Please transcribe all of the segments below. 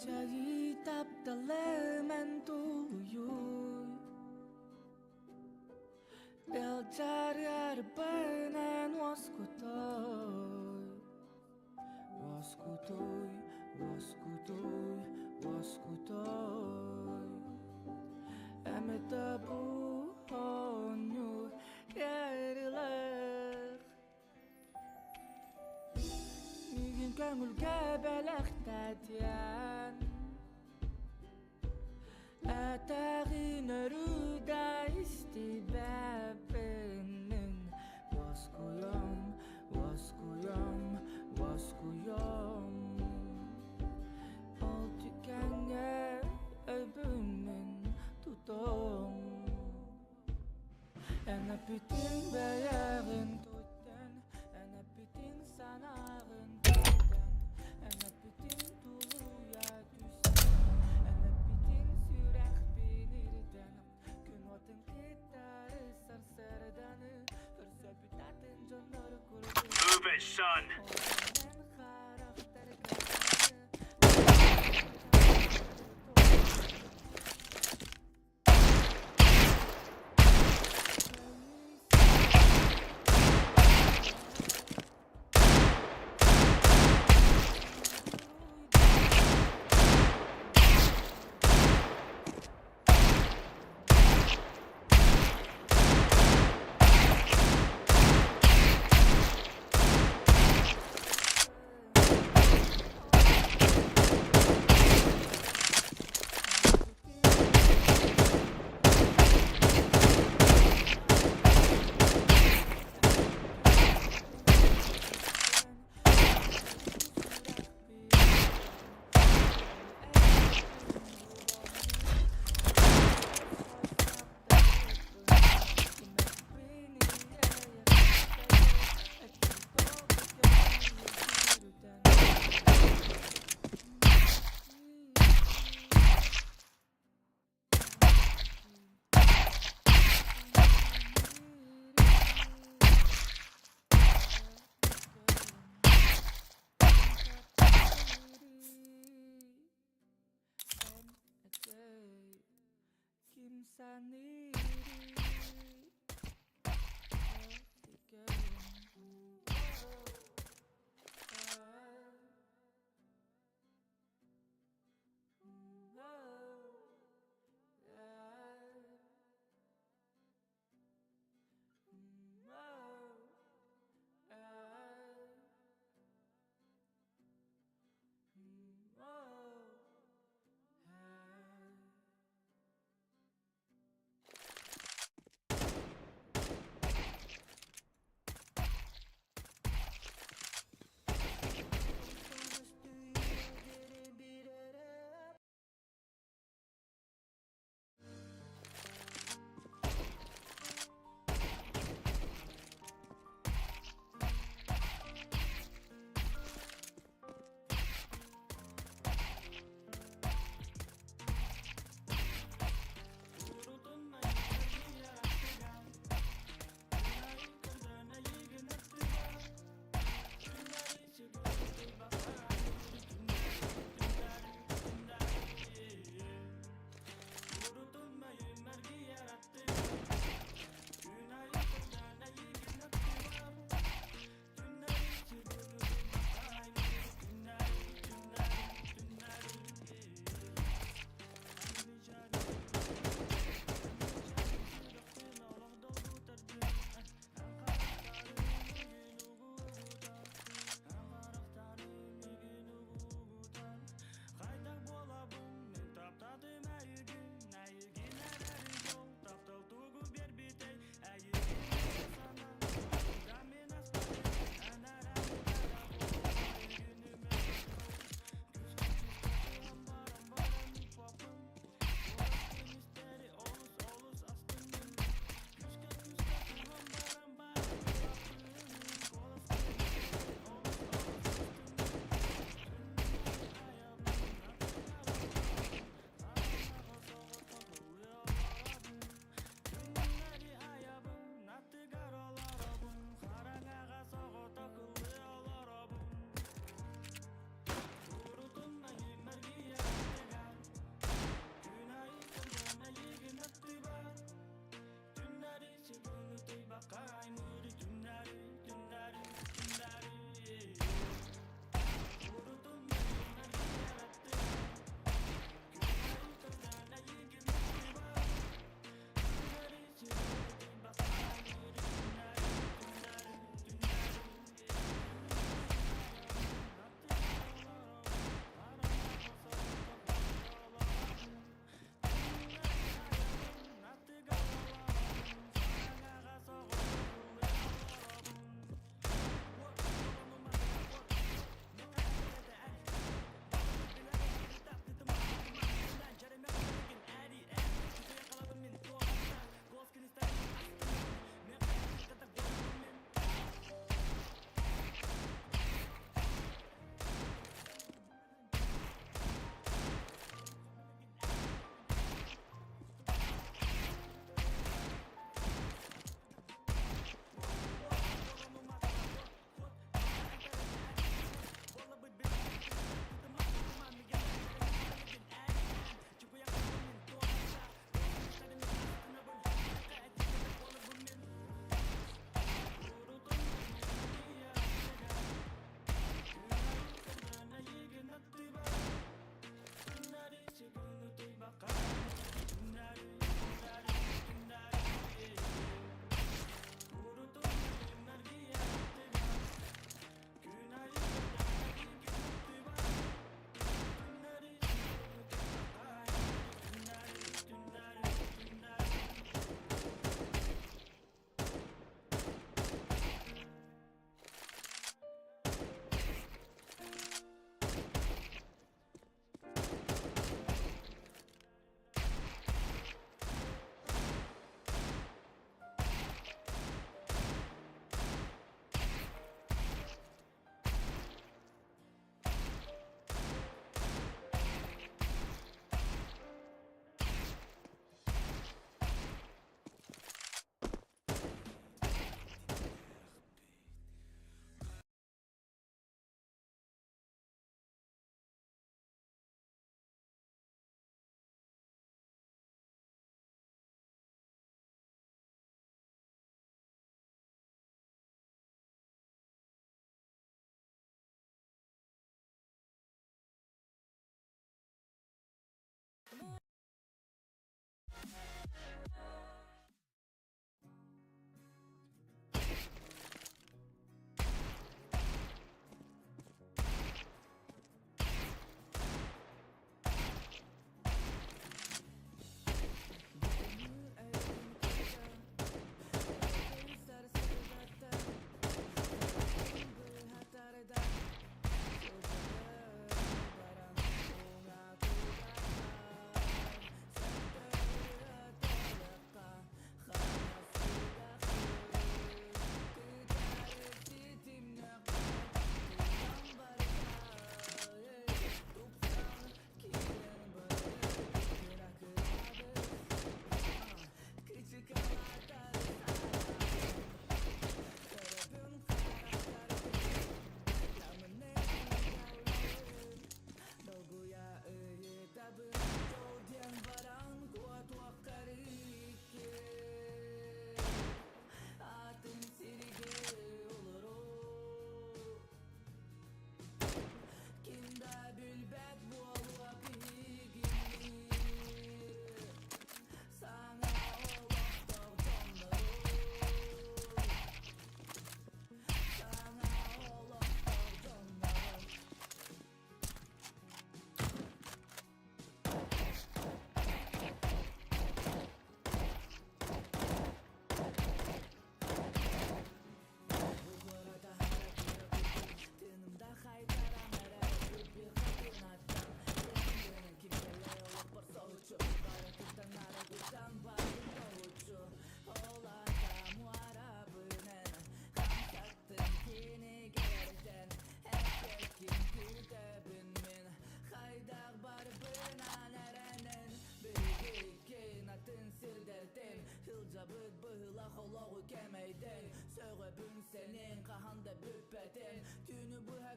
Çayı taptalı men tuyuy Elçar yarbanen waskutoy Waskutoy, waskutoy, waskutoy Emete bu onur yeriler Migin köngül gebelek tedyen Atağın arıda istibabının Vaskuyam, vaskuyam, vaskuyam Ol tükenye öbümün tutum Ana bütün bayağın tuttan Ana bütün sanağın tuttan Ana bütün tuluya düşsen Ana bütün sürek bilirden Gün otun gitarı sarsardanı Hırsa bütatın canları kurdu Move it, son!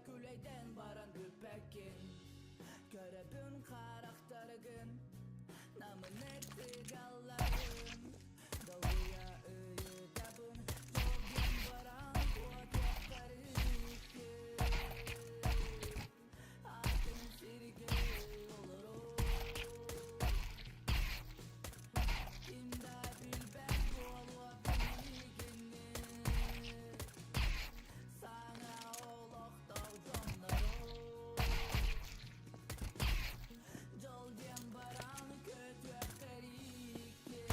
Küleyden baran güpekin Köröpün karakterigin Namın ettik Allah'ın Doğuya öyü tabun Yolgen baran kuatakları Aklın sirke olur o İmda bilbek bu vaktigini Sana oğlaktav canları Jolgen baran kötü kerike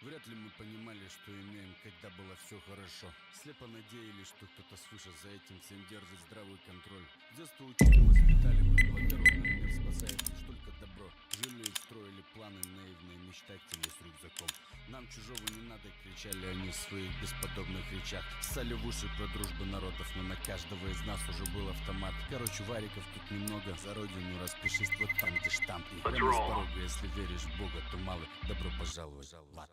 Вряд ли мы понимали, что имеем, когда было все хорошо. Слепо надеялись, что кто-то свыше за этим всем держит здравый контроль. С детства учили, воспитали, быть благородным. Мир спасает лишь только добро. Жили и строили планы наивные мечтатели с рюкзаком. Нам чужого не надо, кричали они в своих бесподобных речах. Ссали в уши про дружбу народов, но на каждого из нас уже был автомат. Короче, вариков тут немного, за родину распишись вот там, где штамп. И прямо с порога, если веришь в Бога, то мало. Добро пожаловать в ад.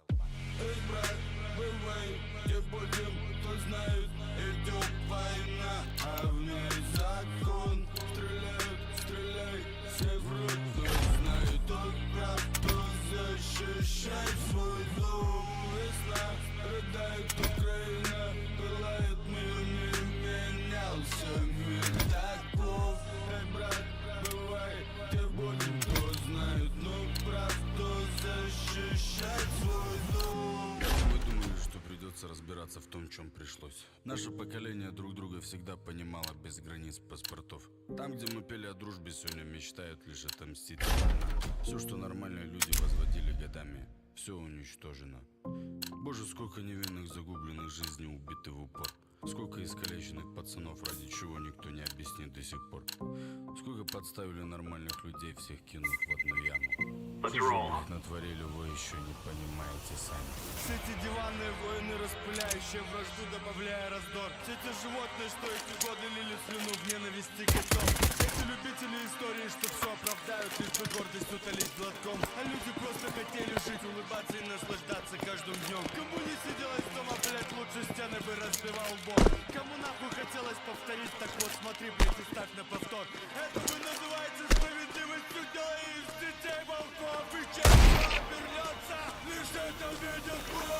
Эй, брат, бывай, где будем, кто знает, идет война, а в ней закон. Стреляют, стреляй, все врут, кто знает, тот прав, кто защищает свой дом. Весна, рыдает Украина, пылает мир, не менялся мир таков. Эй, брат, бывай, где будем, кто знает, но прав, кто защищает свой дом. Придется разбираться в том, в чем пришлось. Наше поколение друг друга всегда понимало без границ паспортов. Там, где мы пели о дружбе, сегодня мечтают лишь отомстить. Все, что нормальные люди возводили годами, все уничтожено. Боже, сколько невинных загубленных жизней убиты в упор. Сколько искалеченных пацанов, ради чего никто не объяснит до сих пор. Сколько подставили нормальных людей, всех кинув в одну яму. Что же натворили, вы еще не понимаете сами. Все эти диванные войны, распыляющие вражду, добавляя раздор. Все эти животные, что эти годы лили слюну в ненависти котов. Эти любители истории, что все оправдают, лишь бы гордость утолить глотком. А люди просто хотели жить, улыбаться и наслаждаться каждым днем. Кому не сиделось дома, блять, лучше стены бы разбивал Бог. Кому нахуй хотелось повторить, так вот смотри, блять, и ставь на повтор. Это вы называете справедливостью, делая из детей волков. И чем обернется, лишь это видит Бог.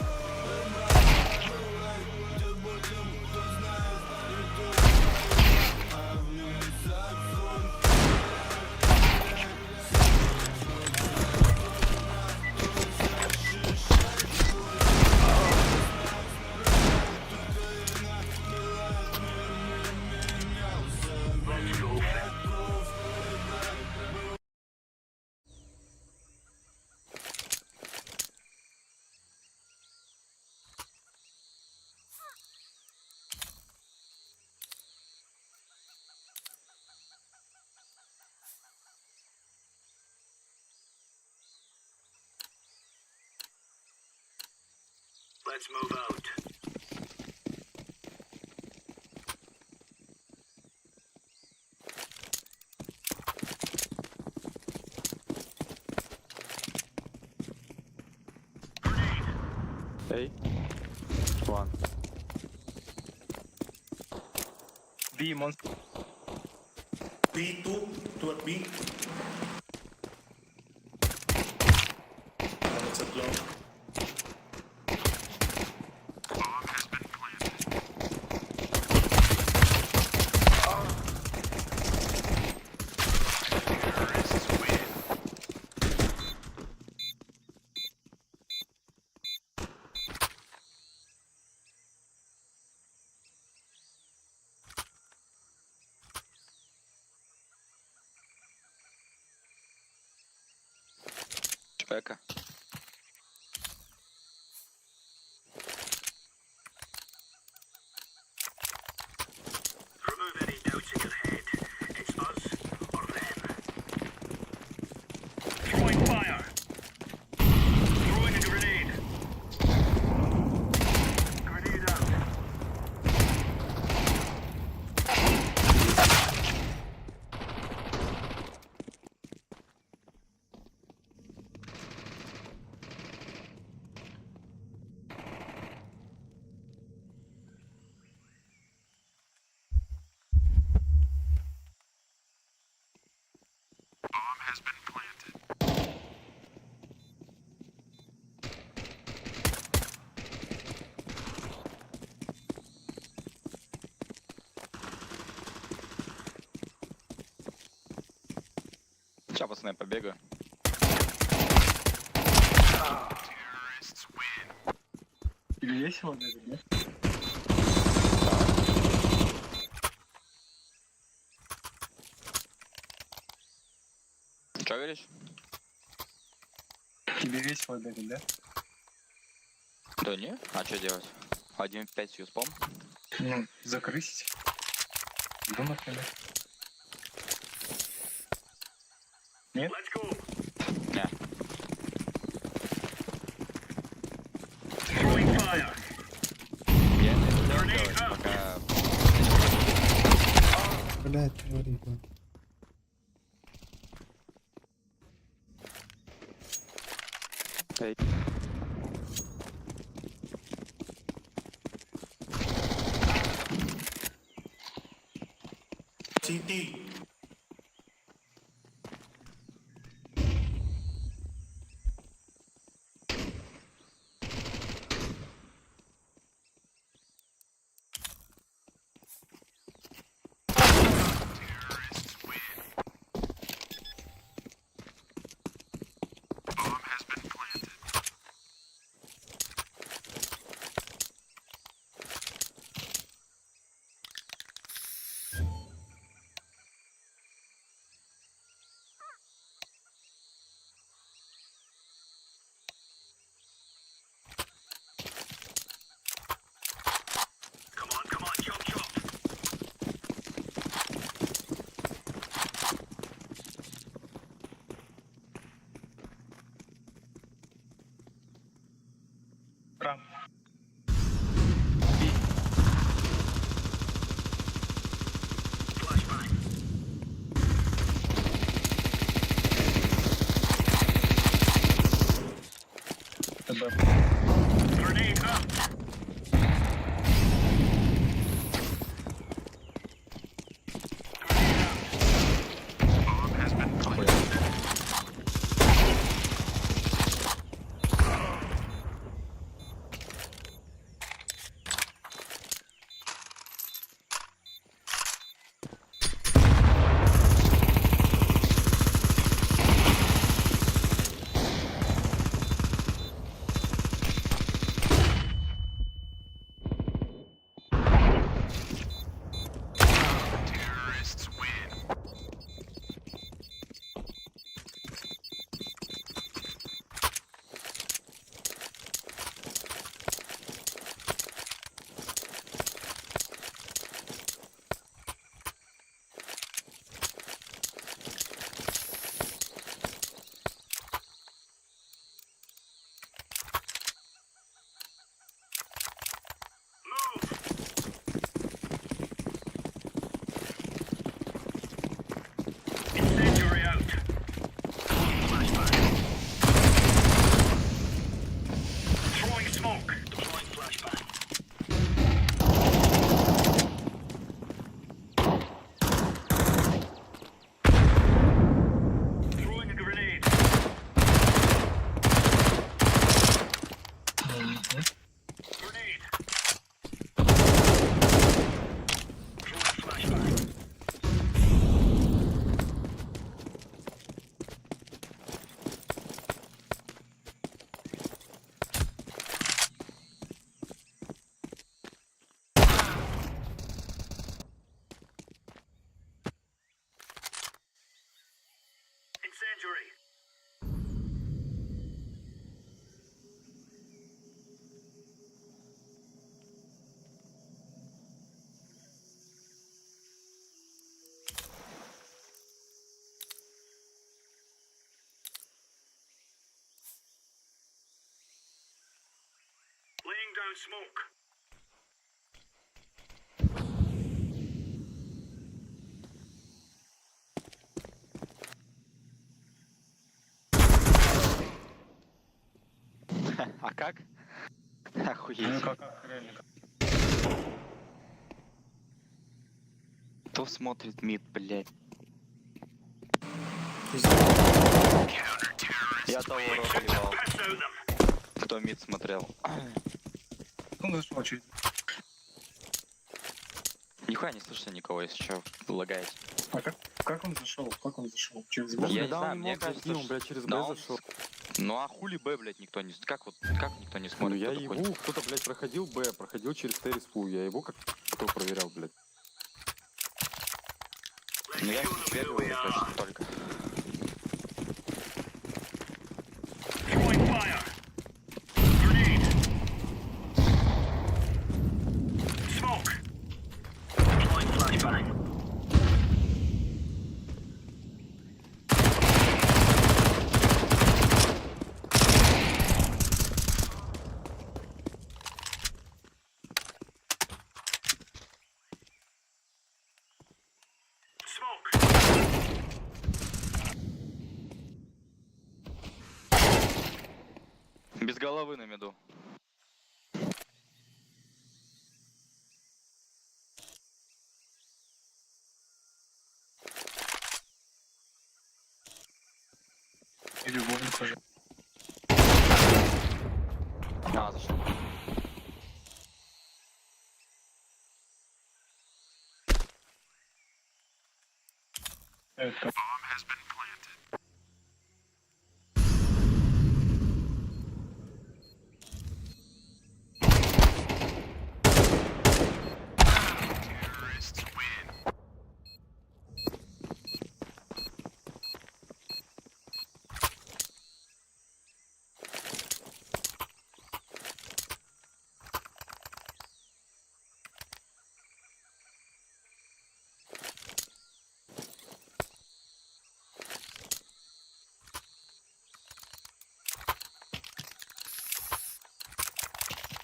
Где будем, кто знает, кто знает, а в ней закон. Let's move out. A. One. B monster. B2 toward B. It's a blow. ПК. Remove any doubts in your head. It's us or them. Throwing fire. Throwing a grenade. Grenade out. Сейчас, пацаны, побегаю. Весело даже, да? Что говоришь? Тебе весело даже, да? Да не? А что делать? 1.5 с юспом? Ну, закрысить. Дом, например. Нет? Let's go. Не. Throwing fire. Я не хотел делать, пока... Блять, твори, блядь. Эй. CT. Come on, jump, jump. Рам. Flashbang. ТБ. Grenade out. Bomb has been planted. Terrorists win. Move. Incendiary out. Flashbang. Throwing smoke. Deploying flashbang. Throwing a grenade. Grenade. Throwing flashbang. Incendiary. Laying down smoke. А как? Ну Охуеть. как, реально как. Кто смотрит мид, блядь? Я того поливал. Piss out them. Кто мид смотрел? Он зашел чуть. Нихуя не слышно никого, если что, лагает. А как он зашел? Как он зашел? Через Я Б? не знаю, мне кажется, он, блядь, через да, Б он зашел. Ну а хули Б, блядь, никто не... Как никто не Ну смотрит? я кто такой? ебу, кто-то, блядь, проходил Б, проходил через Т-респу, я его как кто проверял, блядь. Ну я верю точно только. Throwing fire. Grenade. Без головы на меду. И любовник уже. А, зашел. Это.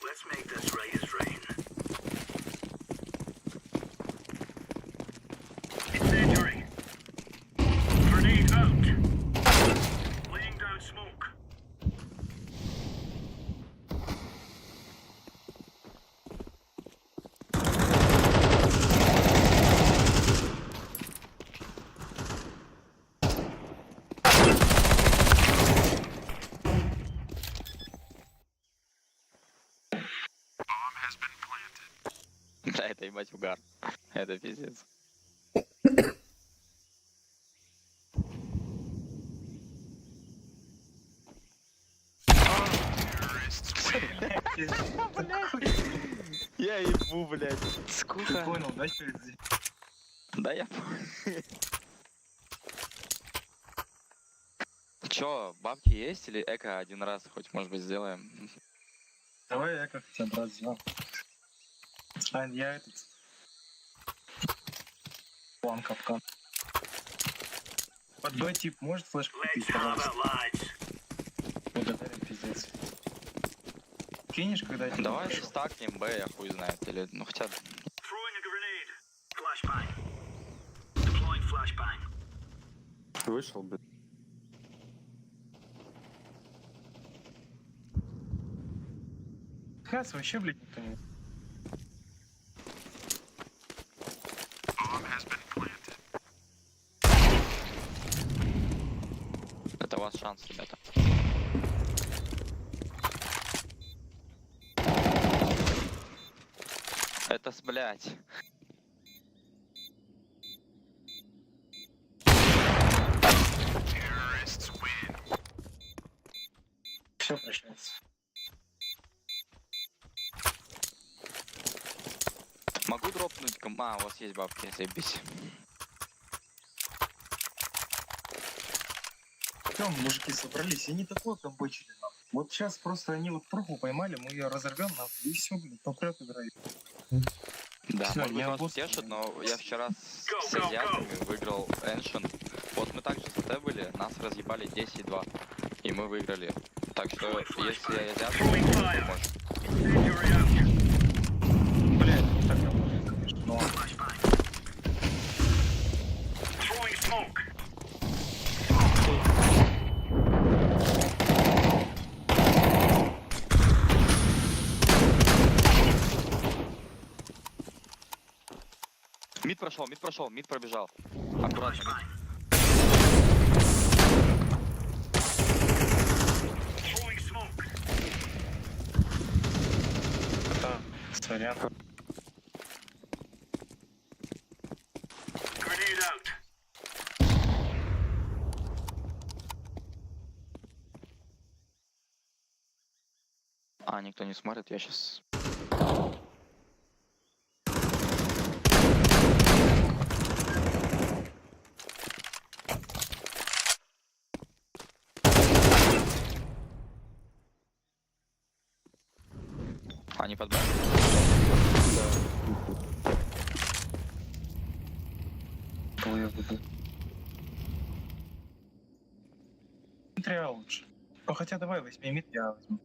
Let's make this raise rain. Incendiary. Grenade out. Laying down smoke. Да, это ебать угар. Это пиздец. Я ебу, блядь. Ты Сколько? понял, да, что это здесь? Да, я понял. Чё, бабки есть или эко один раз хоть, может быть, сделаем? Давай я как тебя, брат, сделал. А, я этот... План капкан. Под Б тип может флешку Let's купить, have пожалуйста? it, lads. Благодарен, пиздец. Кинешь, когда я тебе Давай напишу? стакнем Б, я хуй знает. Или, ну хотя... Throwing a grenade. Flashbang. Deploying flashbang. Вышел, блядь. Хас, вообще, блядь, никто не... Это у вас шанс, ребята. Это с, блядь. Все прощается. Могу дропнуть А, у вас есть бабки, заебись. Все, мужики собрались, и не такое комбочили, нахуй. Вот сейчас просто они вот пруху поймали, мы ее разорвем, нахуй, и все, блядь, попрет играет. Да, Всё, может быть, я вас босс. утешит, но я вчера с азиатами выиграл Эншин. Вот мы также с ТТ были, нас разъебали 10-2. И мы выиграли. Так что, если азиаты, Throwing то fire. может. Incendiary out. Блядь, ну так работает, конечно. Ну ладно. Flashbang. Throwing smoke. Мид прошел, мид пробежал. Аккуратно, мид. Throwing smoke. Да, сорян. Grenade out. А, никто не смотрит, я сейчас... Они под Б? Кого я буду? Триал лучше. Ну хотя давай возьми мид, я возьму.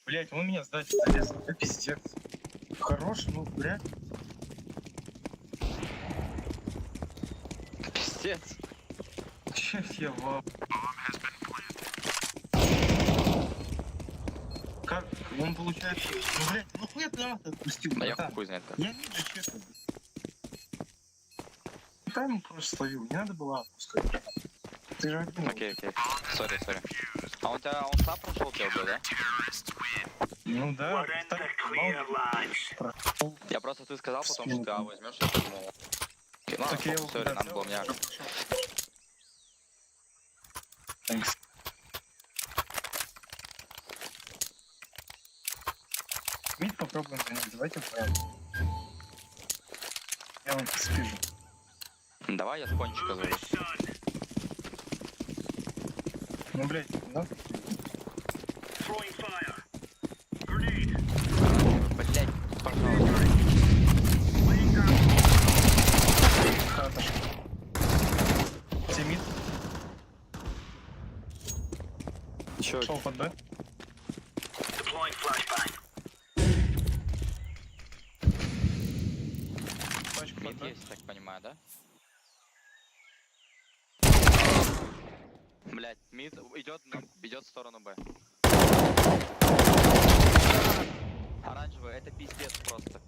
Блять, он меня сдать залез. Это пиздец. Хорош, ну, блядь. Пиздец. Че я вам? Как? Он получается... Ну, блядь, ну хуя ты нас отпустил, Да я братан? хуй знает как. Я вижу, честно. Там просто словил, не надо было отпускать. Ты же один. Окей. Сори. А он сам прошел тебя, да? Ну да, We're in так, the clear, lads. Я просто ты сказал, потом что ты возьмешь, я подумал. Окей, Так я его сори, куда надо было взял, мне. уже пошел. Thanks. Мид попробуем занять, давайте вправо. Я вам спижу. Давай я с кончика зову. Ну, блядь, да? Throwing fire. Grenade. Блять, пожалуйста. Laying down. Хата. Тимит, Еще шел под Б. Deploying flashbang. Пачку под Мид Б. есть, так понимаю, да? Блять, мид идет в сторону Б. Оранжевый, это пиздец просто.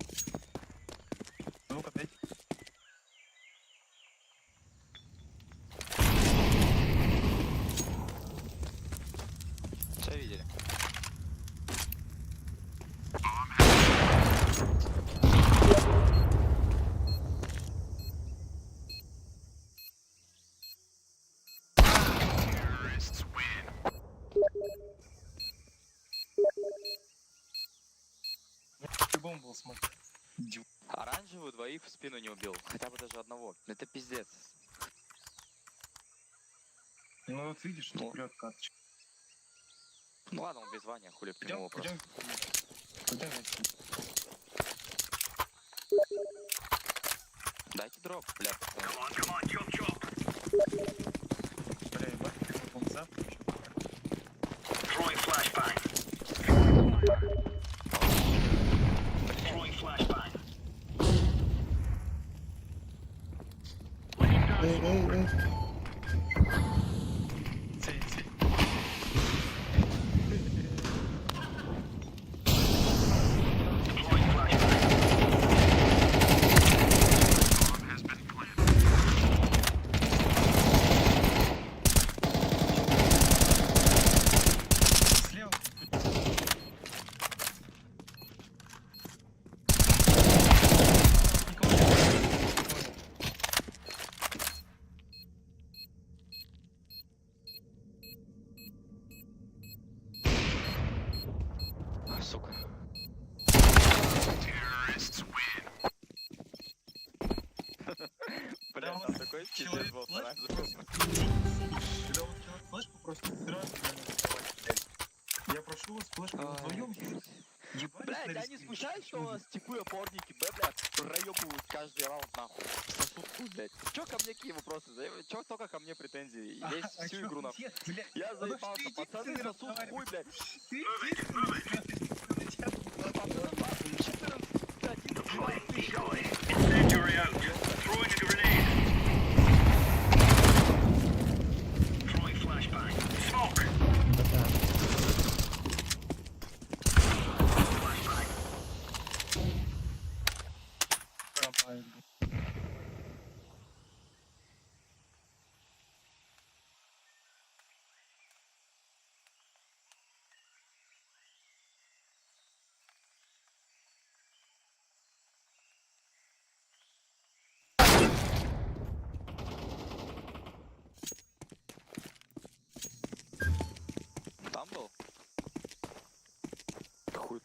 Звук опять. Все видели? По-любому был смог. Оранжевый двоих в спину не убил, хотя бы даже одного. Это пиздец. Ну вот видишь, Ну. прет карточка. Ну ладно, он без звания, хули к нему вопрос. Пойдем вместе. Дайте дроп, блядь. Come on, chop chop. Бля, ебать, ты полза. Throwing flashbang. Throwing flashbang. Laying down. Эй. Цей. Deploying flashbang. Слева. Никого нет. Сука. Блядь, там такой пиздец был оранжевый. Когда вот человек флешку просто сразу блядь. Я прошу вас флешку вдвоем. Блядь, я не смущаюсь, что у вас типы опорники Б, блядь, проебывают каждый раунд нахуй. Сосут хуй, блядь. Чё ко мне какие вопросы? Чё только ко мне претензии? Лезть всю игру нахуй. Я заебался, пацаны сосут хуй, блядь. Deploying decoy. Incendiary out. Throwing a grenade. Throwing flashbang. Smoke. Flashbang. Там был? хуй.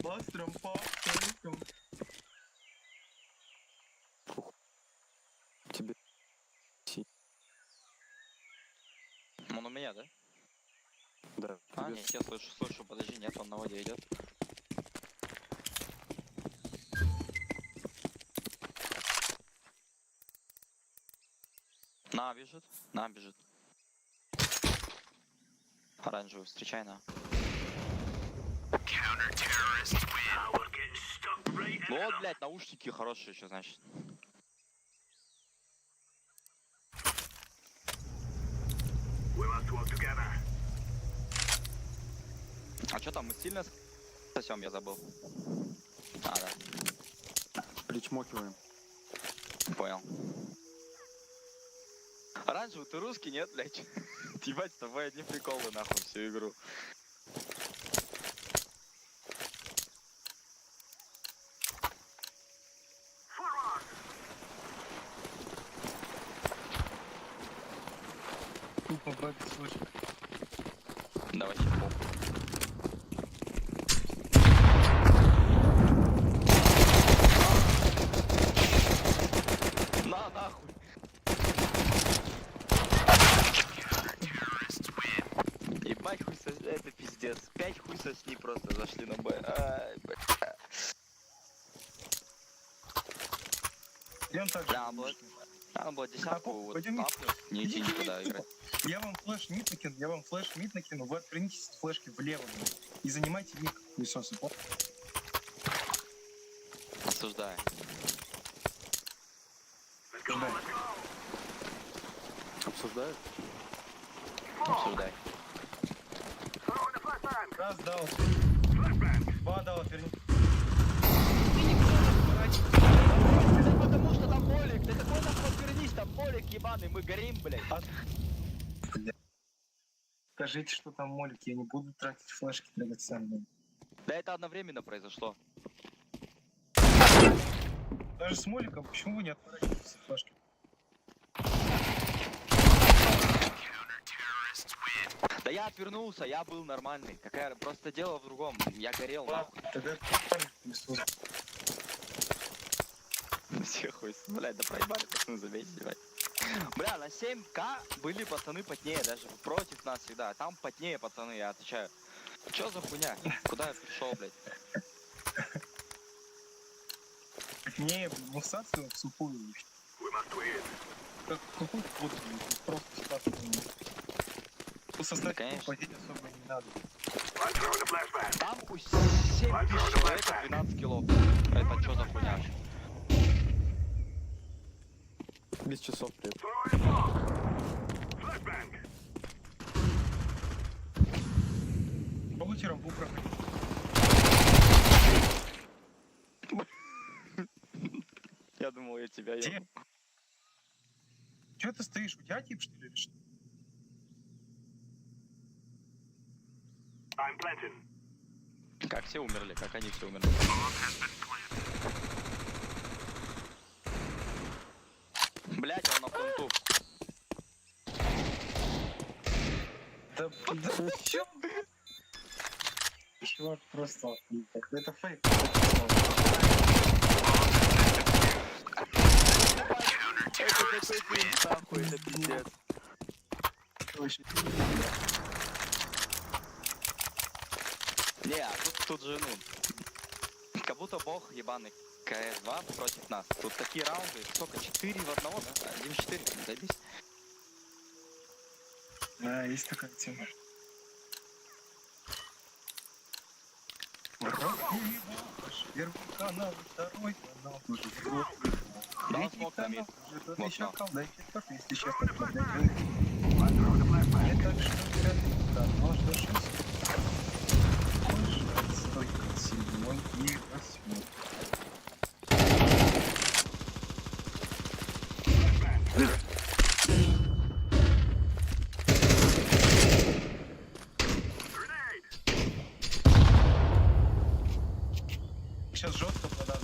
Пастром, пастром. Тебе. Он у меня, да? Да. А, тебе нет, я слышу, подожди, нет, он на воде идет. На бежит. Оранжевый, встречай на. Ну вот, блядь, наушники хорошие еще, значит. А что там, мы сильно сосем, я забыл. А, да. Причмокиваем. Понял. Оранжевый, ты русский, нет, блядь? Ебать, с тобой одни приколы, нахуй, всю игру. Тупо бабит слышно. Давай, щипок. На, нахуй. Ебать, хуй сосни, это пиздец. 5 хуй сосни просто зашли на Б. Ай, бля. Идем так же. Надо было десятку вот пойдем мид. апнуть, не идти Идите никуда мид, играть. тупо. Я вам флеш мид накину, вы отвернитесь от флешки влево, блин, и занимайте мид хуесосы. Осуждаю. Обсуждают? Обсуждай. Раз дал, два дал, отвернитесь. Это потому что там молик, ты такой нахуй отвернись, там молик ебаный, мы горим, блядь. Скажите, что там молик, я не буду тратить флешки драгоценные. Да это одновременно произошло. Даже с моликом, почему вы не отворачиваетесь от флешки? Да я отвернулся, я был нормальный. Какая просто дело в другом. Я горел, нахуй. Тогда Все хуй, блядь, да проебали, пацаны, забейте, ебать. Бля, на 7К были пацаны потнее, даже против нас всегда. Там потнее пацаны, я отвечаю. Чё за хуйня? Куда я пришел, блядь? не, мусацию в сухую. Какой вот просто спасибо. Составить попадить особо не надо. Там у 7000 человек 12 килов. Это чё за хуйня? Без часов привет. Палыч рамбу проходит. Я думал, я тебя ем. Чё ты стоишь? У тебя тип, что ли, или что? Как все умерли, как они все умерли. Блять, он на фронту. Да чё? Чувак просто это фейк. Это такой принц, нахуй, это пиздец. Не, а тут же, ну, как будто бог ебаный КС2 против нас. Тут такие раунды, сколько, 4 в одного, да? 1-4, заебись. Да, есть такая тема. Первый канал, второй канал, тоже Да, смог на мид. Вот еще на. да, если честно, я так что да, можно 6. Больше отстой, 7 и 8. Сейчас жестко подам.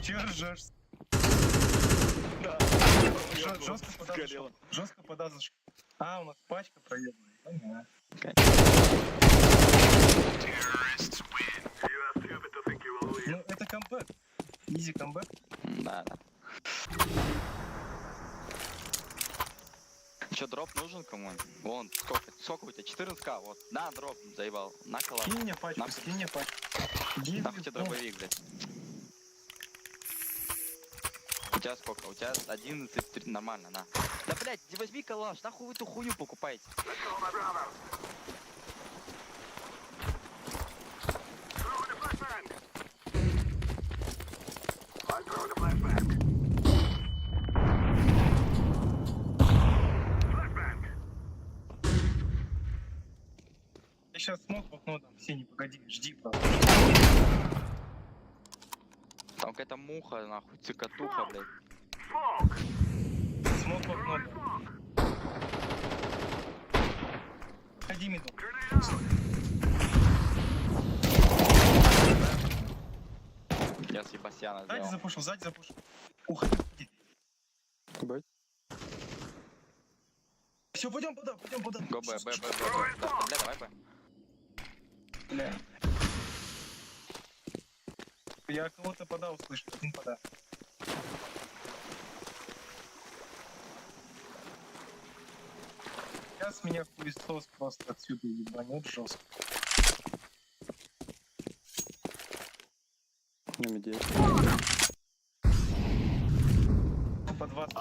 Чё ржёшь? Да. Жестко подам. Жестко подам. А, у нас пачка проебана. Понятно. Ну, это камбэк. Изи камбэк. Да, да. Че, дроп нужен кому-нибудь? Вон, сколько у тебя? 14к, вот. На, дроп, заебал. На коллаб. Скинь мне пачку, скинь мне пачку. Нахуй тебе дробовик, блядь. тебя сколько? У тебя 11, 3, нормально, на. Да, блядь, возьми калаш, нахуй вы эту хуйню покупаете? Я сейчас смог в окно дам. Синий, погоди, жди, правда. Там какая-то муха, нахуй, цикатуха, блядь. Смог в окно дам. Ходи, миду. Я с Ебасяна Сзади сделал. запушил, сзади запушил. Уходи. Бать. Все, пойдем подам, пойдем подам. Го Б. Да, бля, давай Б. Бля. Я кого-то подал, слышу, один пода. Сейчас меня хуесос просто отсюда ебанет жестко. На медиа. По 20.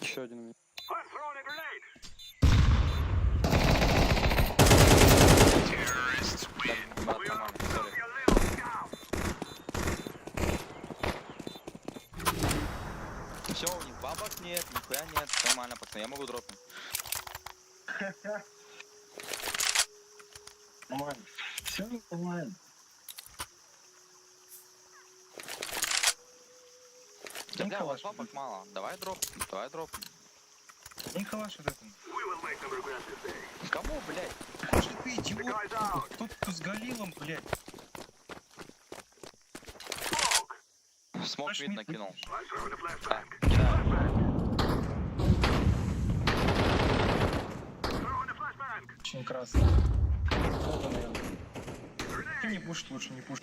Еще один у меня. Все, у них бабок нет, нихуя нет, нормально, пацаны, я могу дропнуть. Нормально. Все нормально. Да, бля, у вас калаш бабок мало, давай дроп. Не калаш вот этом. Кому, блядь? Слушай, ты идиот. Кто с Галилом, блядь. Смог Наш вид мид накинул. выключишь. Так, кидаю. Очень красно. Вот он, наверное. Ты не пушь лучше, не пушь.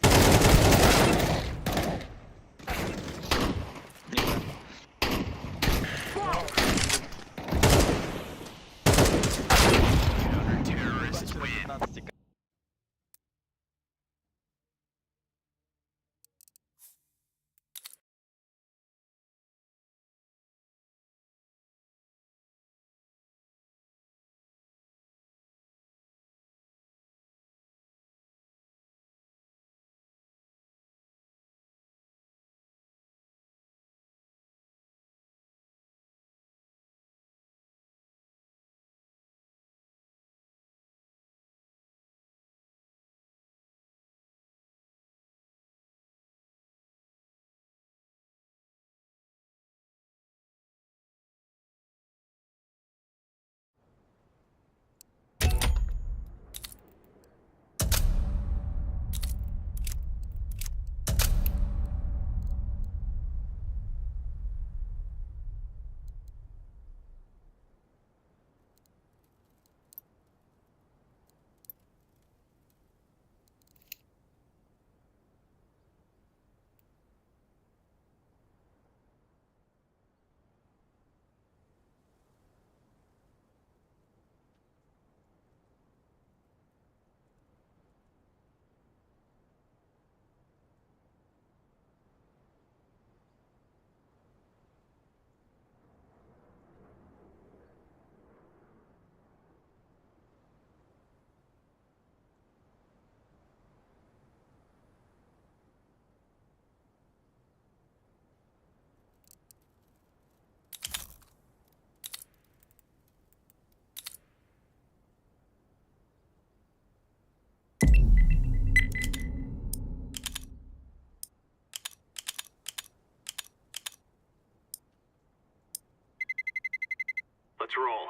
Let's roll.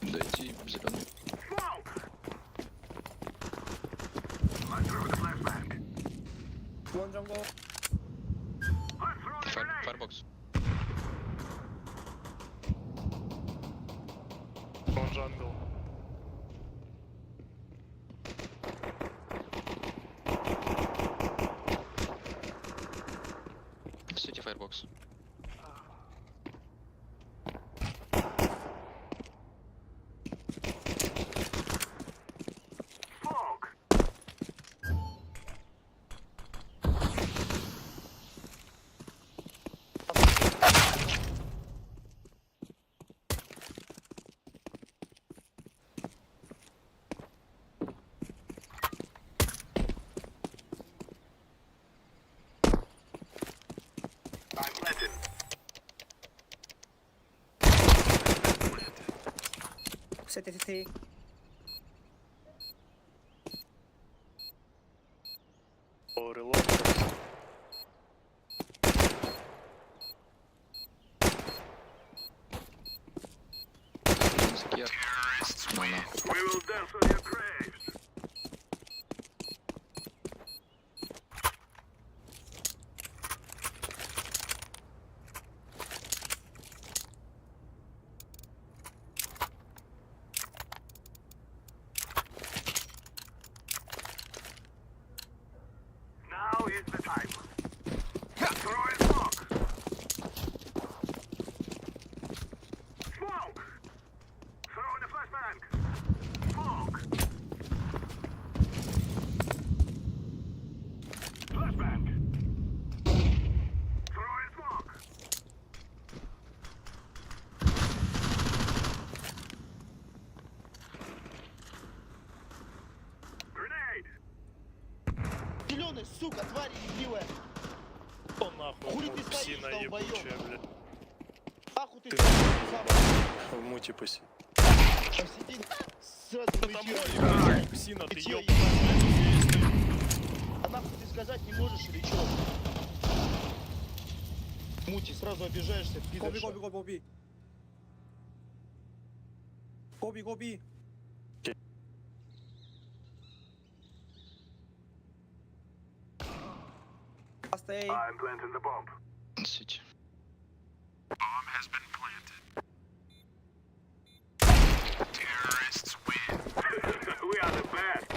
Дойти зеленый. One jungle. Firebox. One jungle. City Firebox. CT. Oh, reload. Scared. No, no. We will dance on your graves. Now is the time. Throw in smoke. Smoke. Throw in the flashbang. Smoke. Flashbang. Throw in smoke. Grenade. Зеленый, сука, тварь ебливая. О, нахуй. Хули ты стоишь, Псина долбоёб? ебучая, блядь. Нахуй ты Ты- сам В муте поси. посиди. Сразу Это кричишь. мой, псина, ты Ты чё, ёбаный. ебаный? А нахуй ты сказать не можешь или чё? Мути, сразу обижаешься, пидорша. Гоби. I'm planting the bomb. City. Bomb has been planted. Terrorists win. We are the best.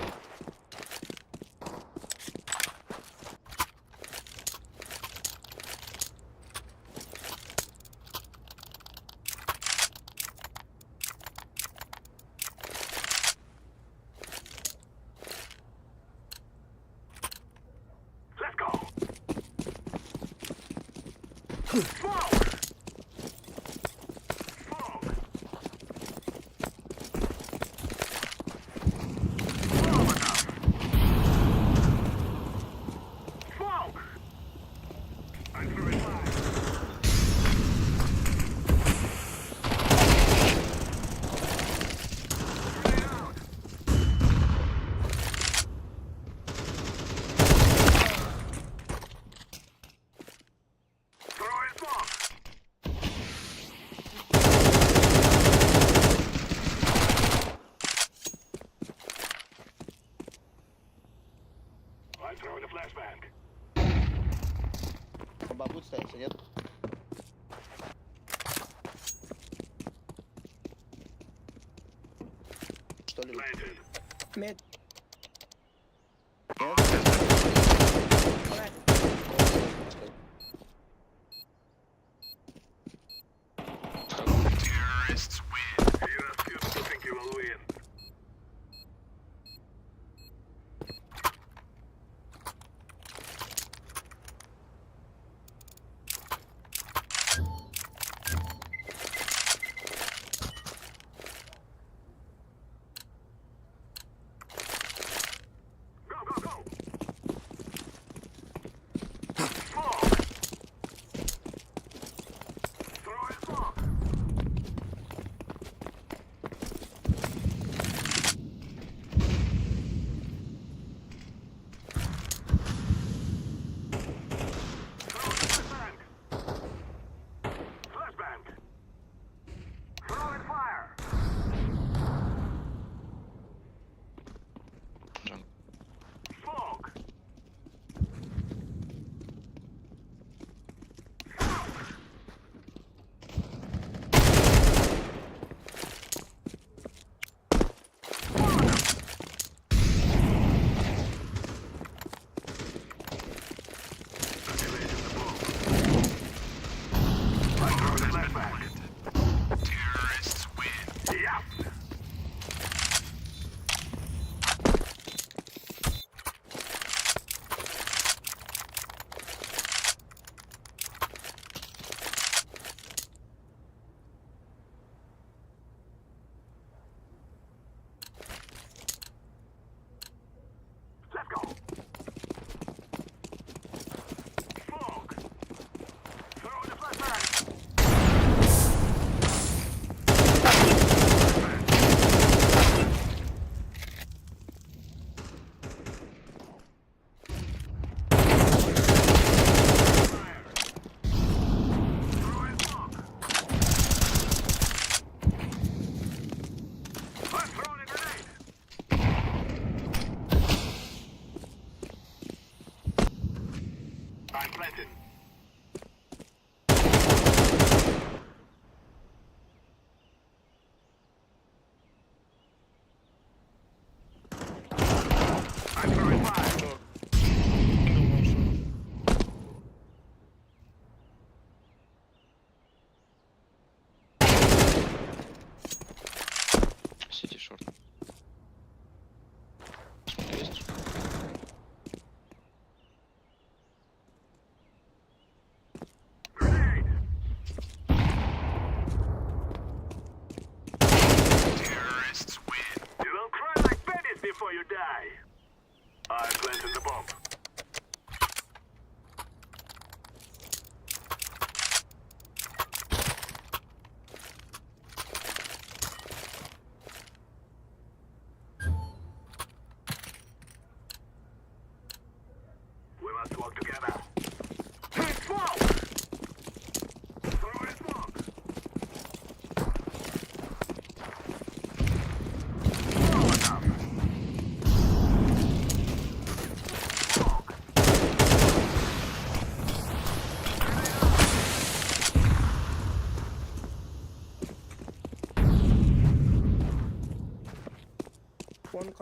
Let's go. Smoke. Smoke. Smoke enough. Smoke. I'm throwing fire. Grenade out. Throw in smoke. I'm throwing a flashbang. Бомба будет ставиться, нет? Что ли? Planted. Мед. Terrorists win. You assume to think you will win.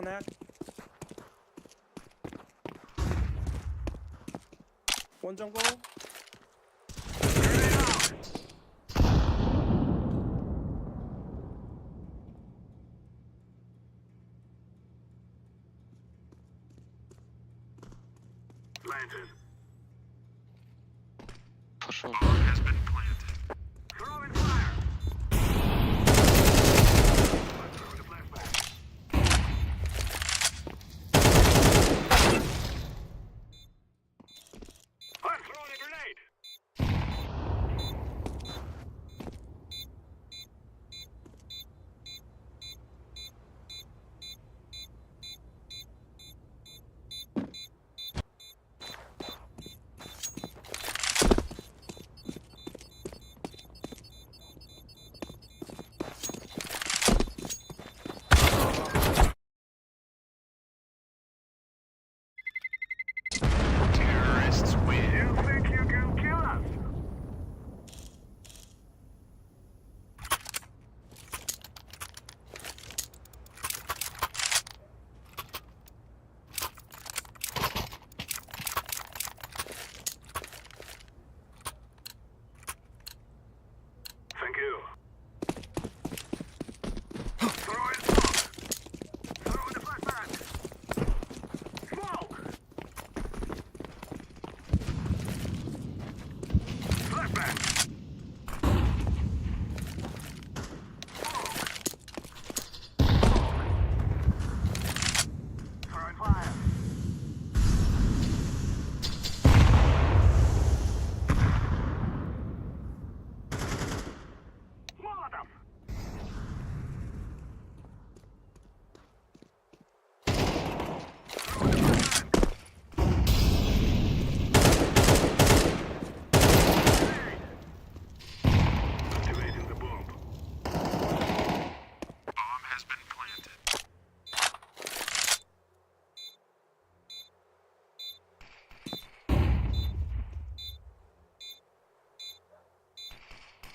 Connect. One jungle. Planted. For sure. Throwing fire. Throwing a flashback. I'm throwing a grenade. Terrorists win. You think you can kill us? Thank you. Throwing smoke. Throwing the flashbang. Smoke. Flashbang. Throwing fire. Molotov. Throwing the flashbang. Grenade. Activating the bomb. Bomb has been planted.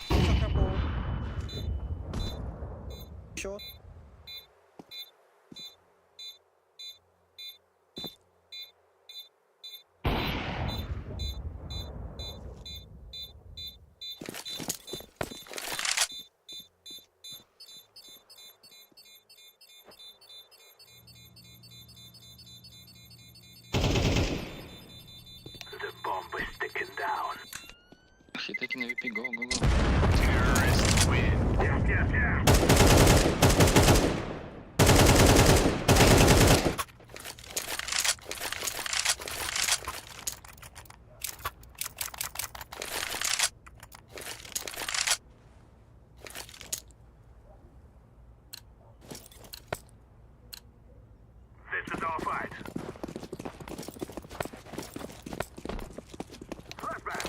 Soccer ball. Short. The bomb is sticking down. He taking a VP, go, go, go. Terrorists win. Yes, yes, yes. This is our fight. Flashback.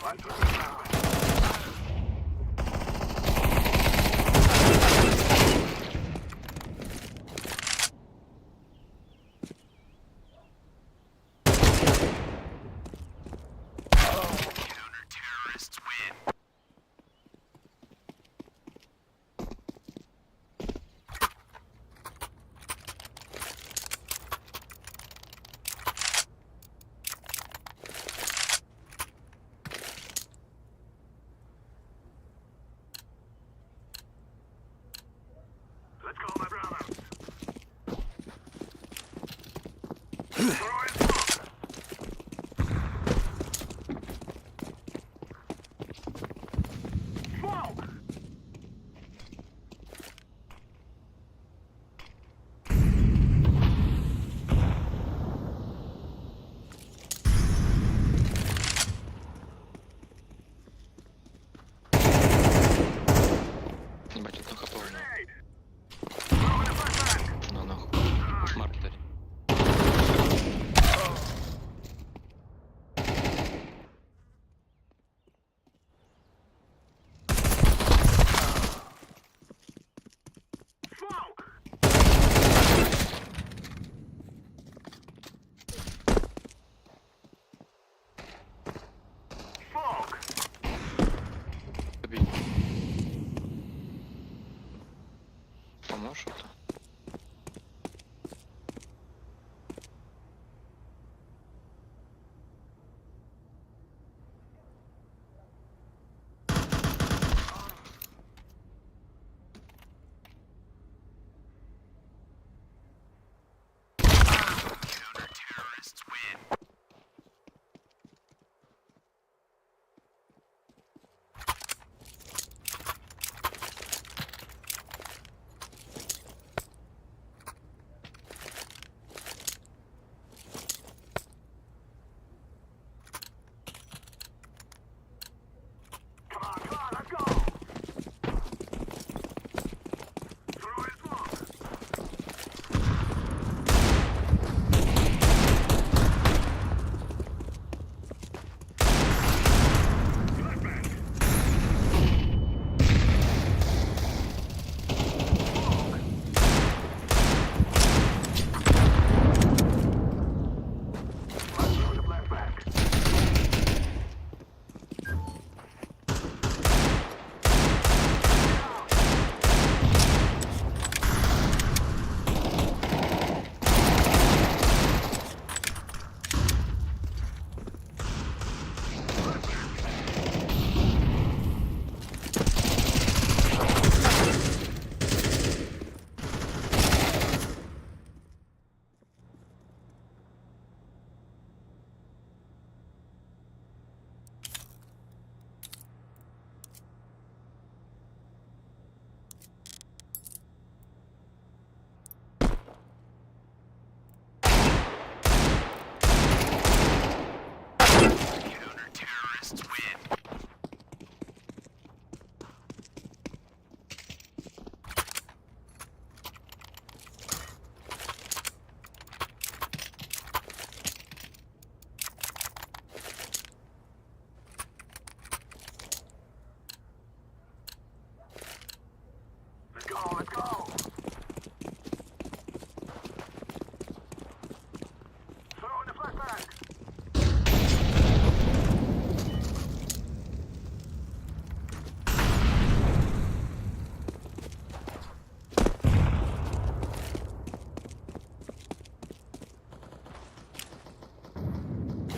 One to the flashback. Counter-terrorists win. Let's call my brother. Throwing smoke. Smoke. Ебать, тут нахуй полный. Grenade. Throwing a flashbang. На нахуй. Маркетер.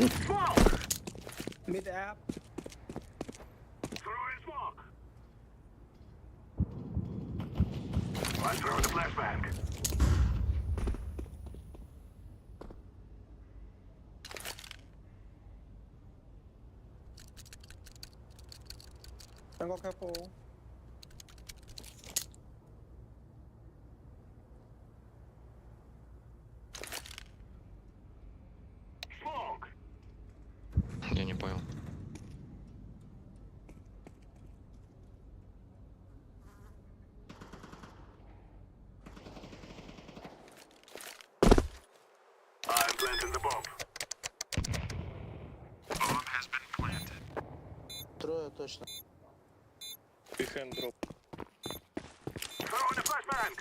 Smoke! Mid app. Throwing smoke! I'm throwing the flashbang. Jungle careful. Smoke! Я не понял. I'm planting the bomb. Трое точно. Behind drop. Throwing the flashbang.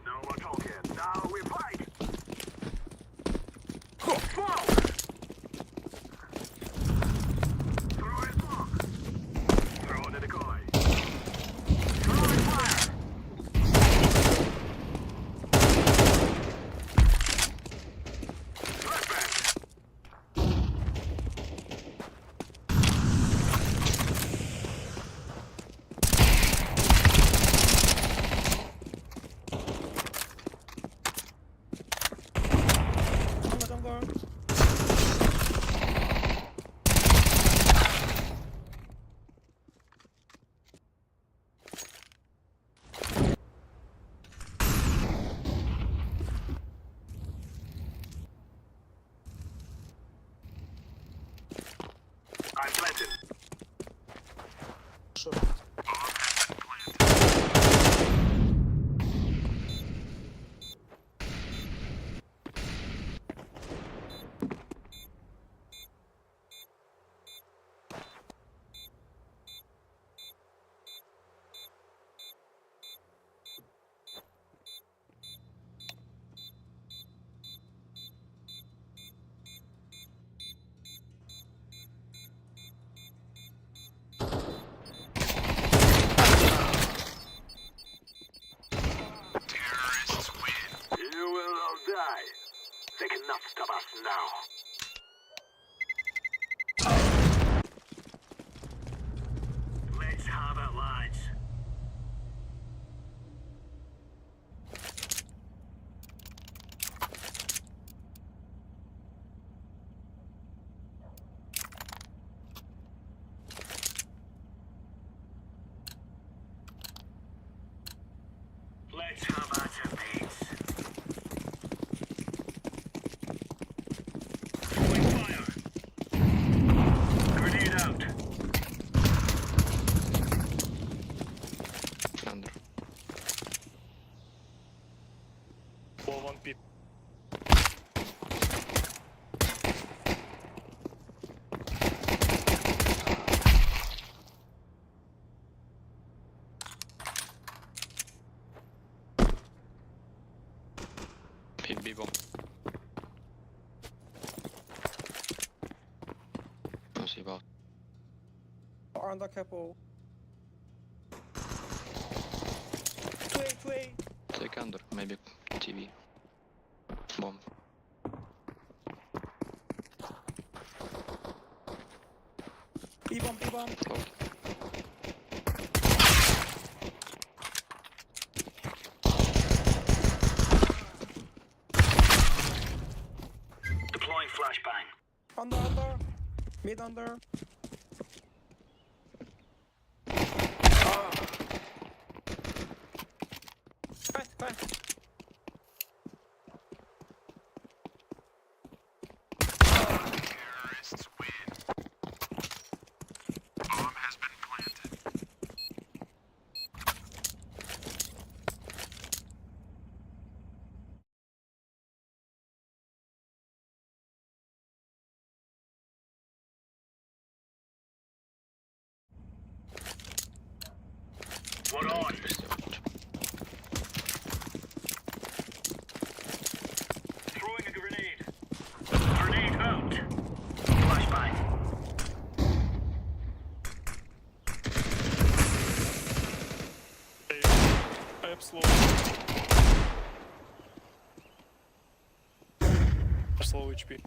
No more talking. Now we fight. Smoke! Throwing smoke. Throwing the decoy. Throwing fire. Flashbang. Jungle. I'm planting. Sure. You will all die. They cannot stop us now. Let's have it, lads. Let's have at it, mates. Throwing fire. Grenade out. Under. Wall one pit. Hit B bomb. No see about. Under careful. Tway. Take under, maybe TV. Bomb. B-bomb. Okay. Deploying flashbang. Under. Mid under. Fast. We're on. Throwing a grenade. Grenade out. Flashbang. I have slow. Slow HP.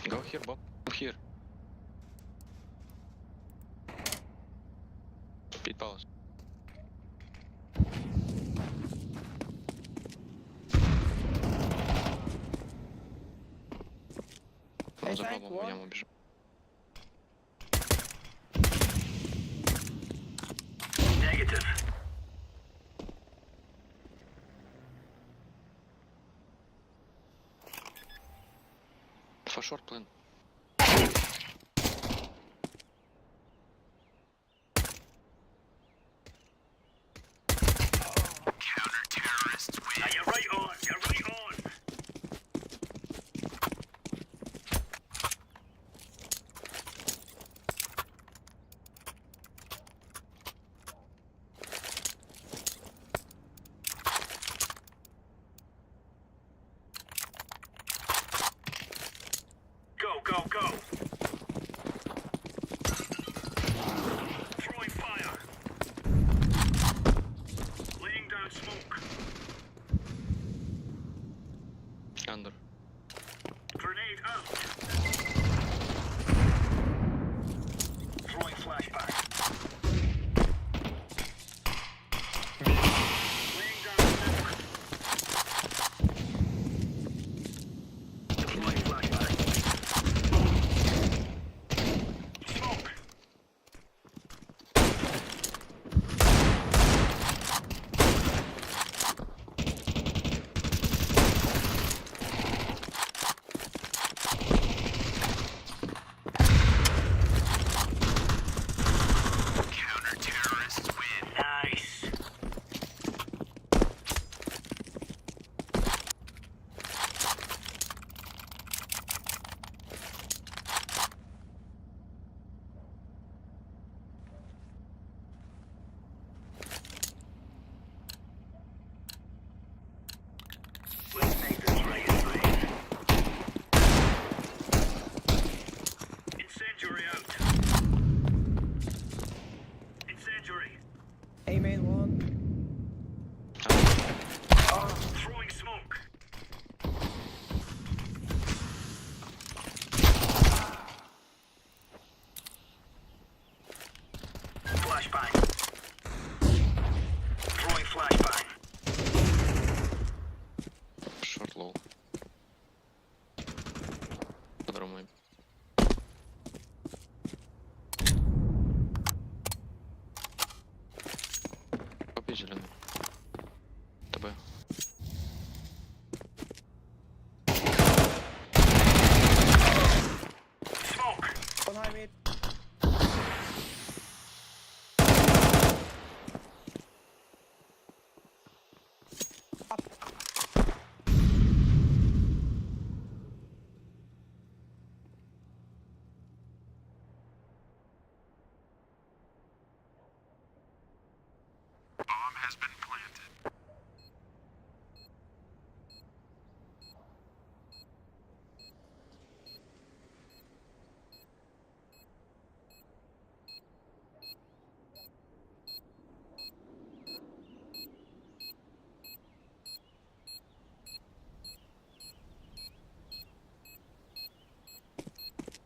Go here, Bob. Go here. Pit palace. Он за пробом в яму бежит. Negative. For short plan. Now you're right on. You're right on. Go, go. Throwing fire. Laying down smoke. Under. Grenade out. Throwing flashbang. Laying down smoke. Throwing flashbang. Smoke. Nice. Let's make this right. Incendiary out. Incendiary. A main one. Throwing smoke. Flashbang. Throwing flashbang. Short low. По-другому. Копи зеленый. ТБ. Smoke. Behind me.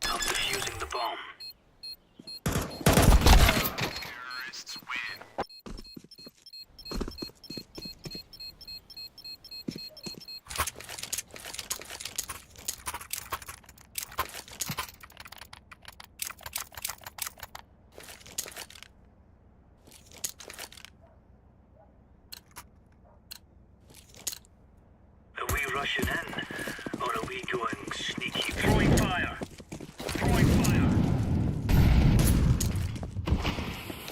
I'm defusing the bomb. rushing in, or are we going sneaky? Throwing fire. Throwing fire.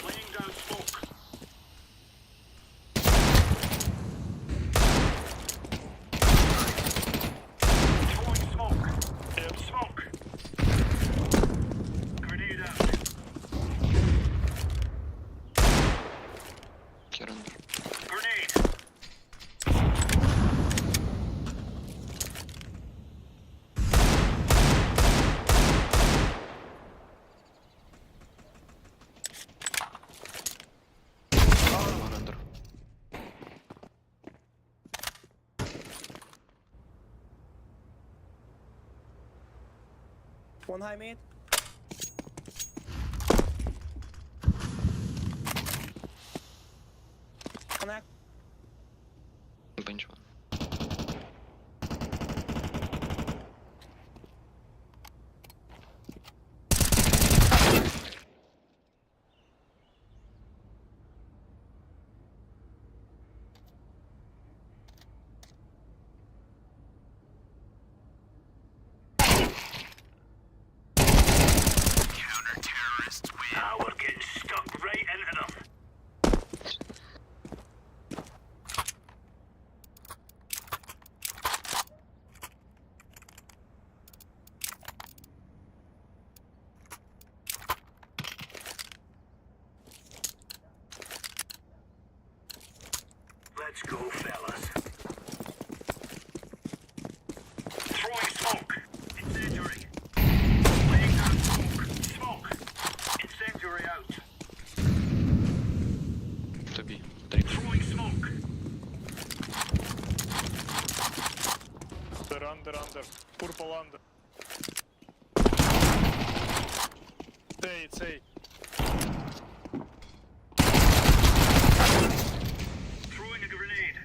Laying down smoke. Throwing smoke. Smoke. Grenade out. Grenade. One high mid. Connect. Bench one. Now we're getting stuck right into them. Let's go, fellas. Throwing smoke. Incendiary. Laying down smoke. Smoke. Incendiary out. To be. Throwing smoke. Under. Purple under. Hey, it's A. Throwing a grenade.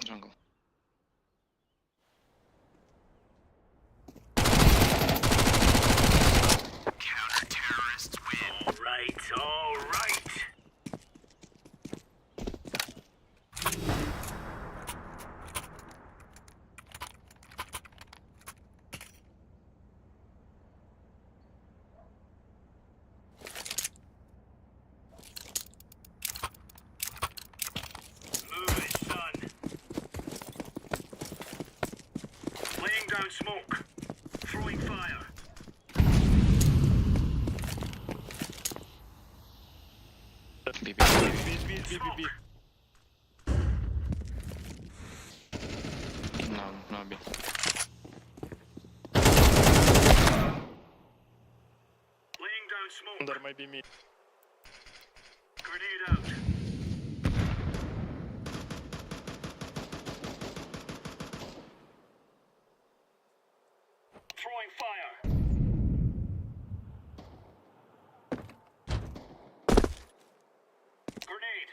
Jungle. All right. Move it, son. Laying down smoke. Throwing fire. B. B. No, B. Laying down smoke. Under maybe me. Grenade out. Throwing fire. Grenade.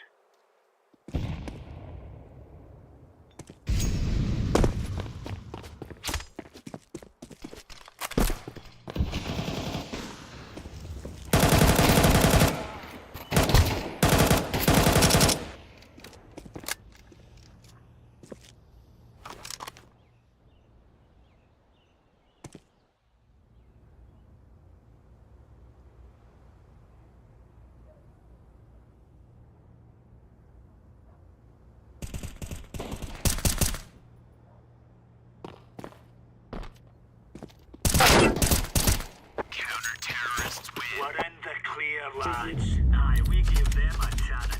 We're in the clear, lads. Aye, we give them a chance.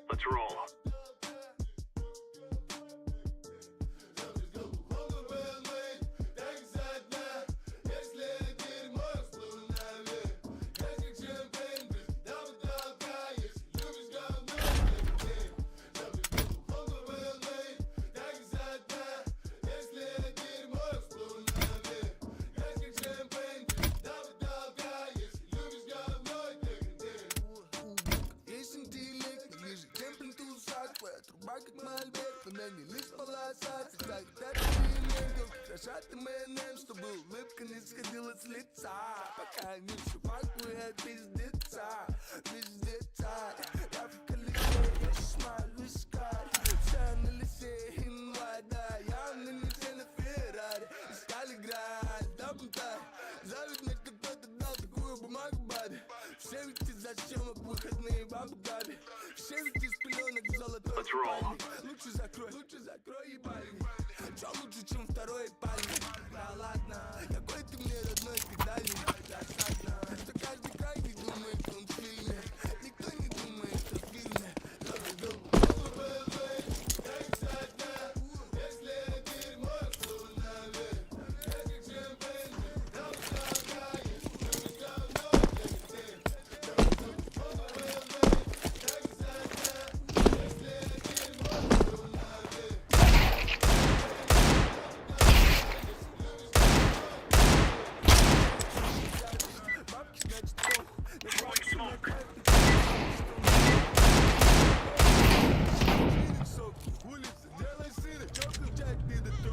Let's roll. Чтобы улыбка не сходила с лица. Пока не шипакует пиздеца, пиздеца. Я в колесе, я шмаль вискарь. Все на лесе, инвайда. Явно не все на Феррари. Искали град, дабнутай. Зовет мне кто-то дал такую бумагу, баби. Все ведь из-за съемок выходные в Абу-Даби. Все ведь из пеленок золотой пальник. Лучше закрой ебальник. Чё лучше, чем второй пальник? Да ладно, какой ты мне родной педальник. Досадно, что каждый крайний думает, он в фильме. Никто не думает, что в фильме.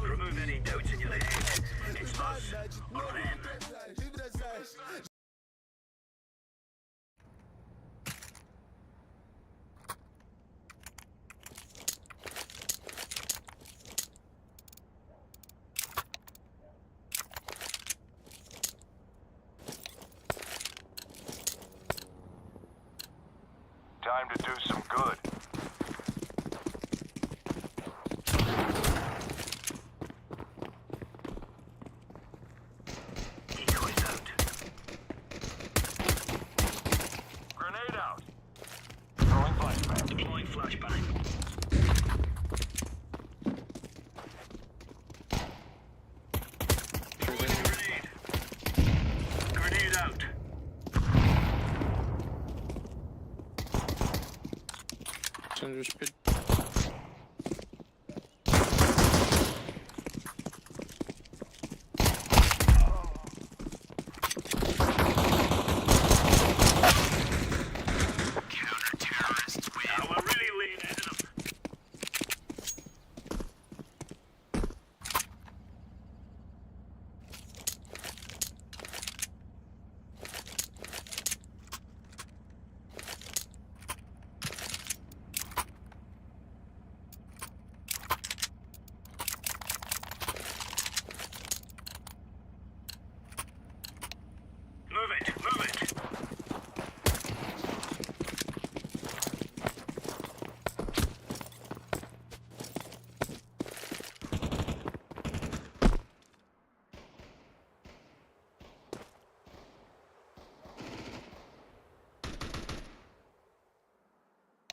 Remove any doubts in your head. It's us or them. Time to do some good. Eco is out. Grenade out. Throwing flashbang. Deploying flashbang. Throwing a grenade. Grenade out. Now we're really laying into them. Move it, move it.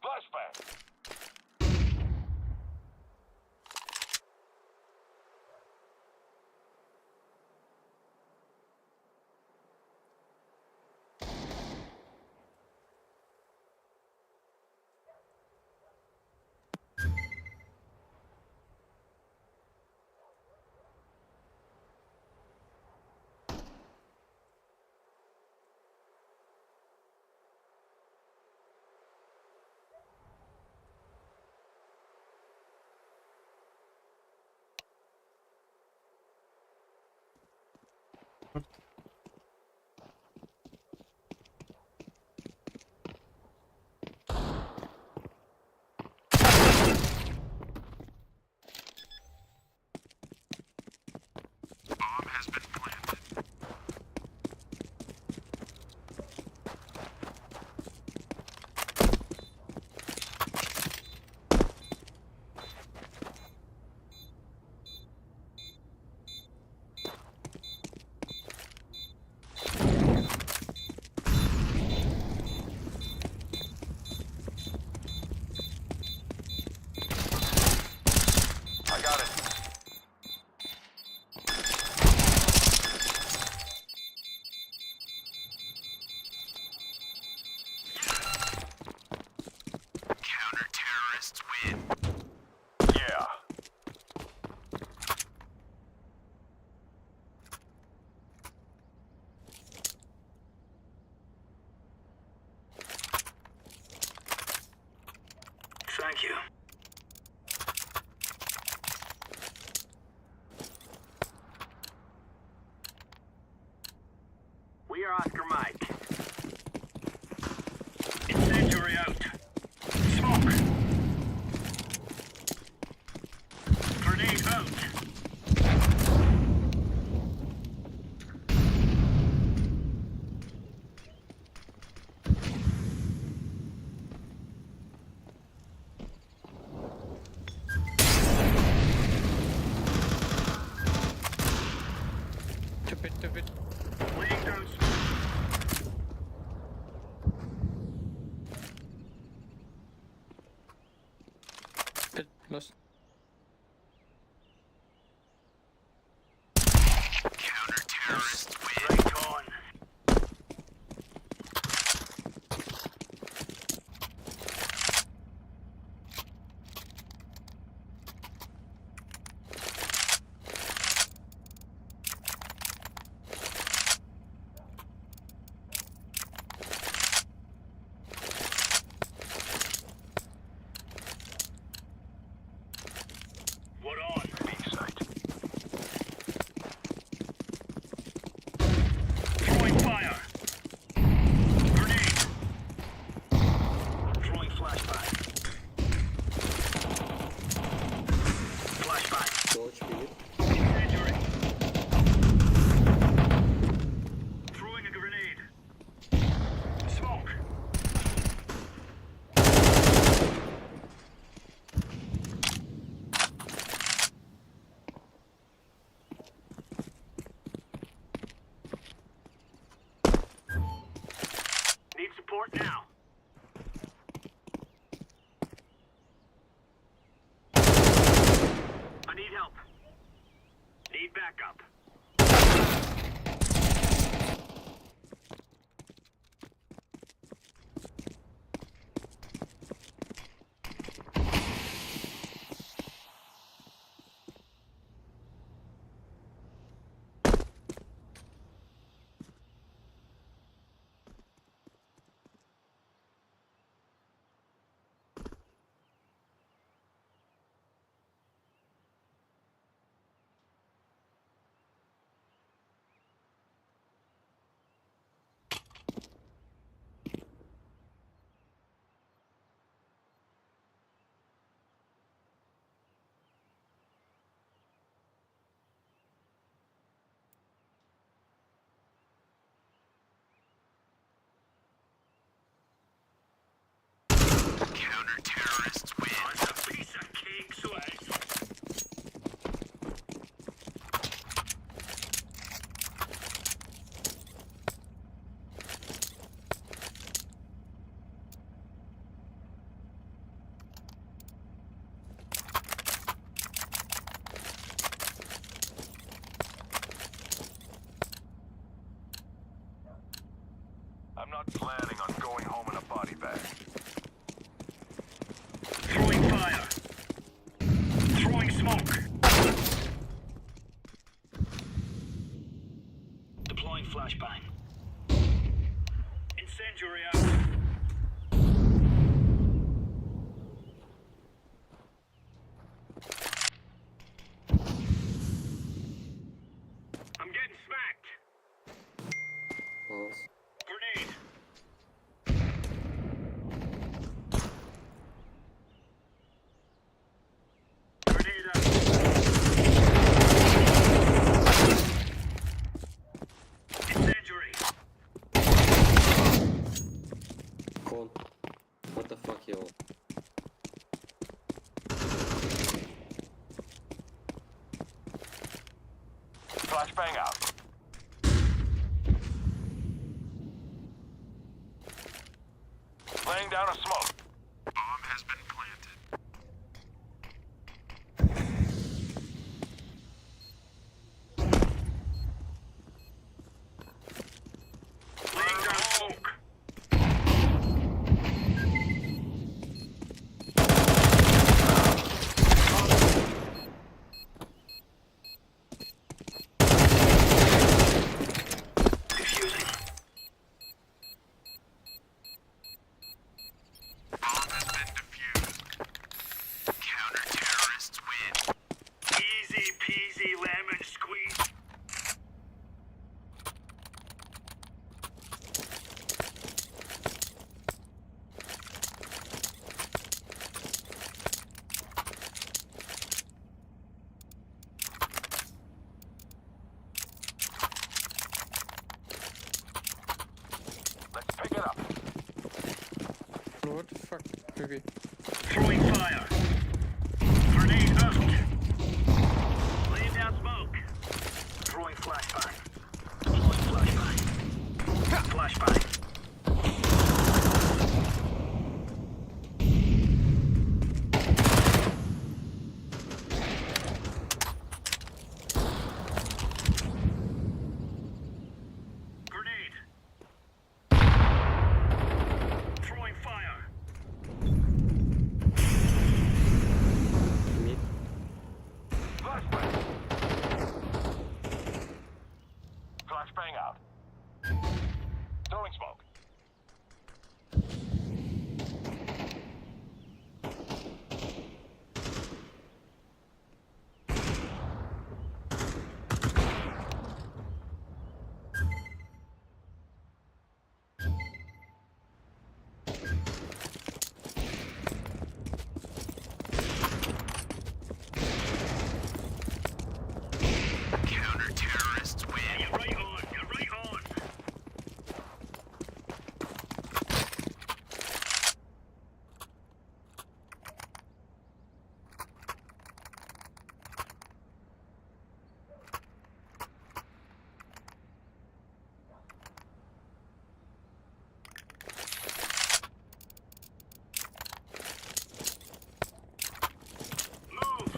Flashbang. here, Oscar Mike. Incendiary out. Smoke. Grenade out. Tip it. Laying down smoke. Pit close. Counter-terrorist win. Right on. What on? B-site. Throwing fire. Grenade. Throwing flashbang. Flashbang. Incendiary. Throwing a grenade. Smoke. Need support now. I need help. Need backup. Counter-terrorists win. Oh, it's a piece of cake, so I'm not planning on going home in a body bag. throwing fire. Throwing smoke. Deploying flashbang. Incendiary out. I'm getting smacked. Grenade. Grenade out. Incendiary. What the fuck, yo? Flashbang out. Laying down a smoke. Bomb has been planted. Laying down smoke. Defusing. Maybe. Throwing fire. Grenade out. Laying down smoke. Throwing flashbang. Deploying flashbang. Flashbang. Grenade. Throwing fire. Mid. Flashbang. Flashbang out. Throwing smoke. Counter-terrorists win. Get right on. Get right on. Move.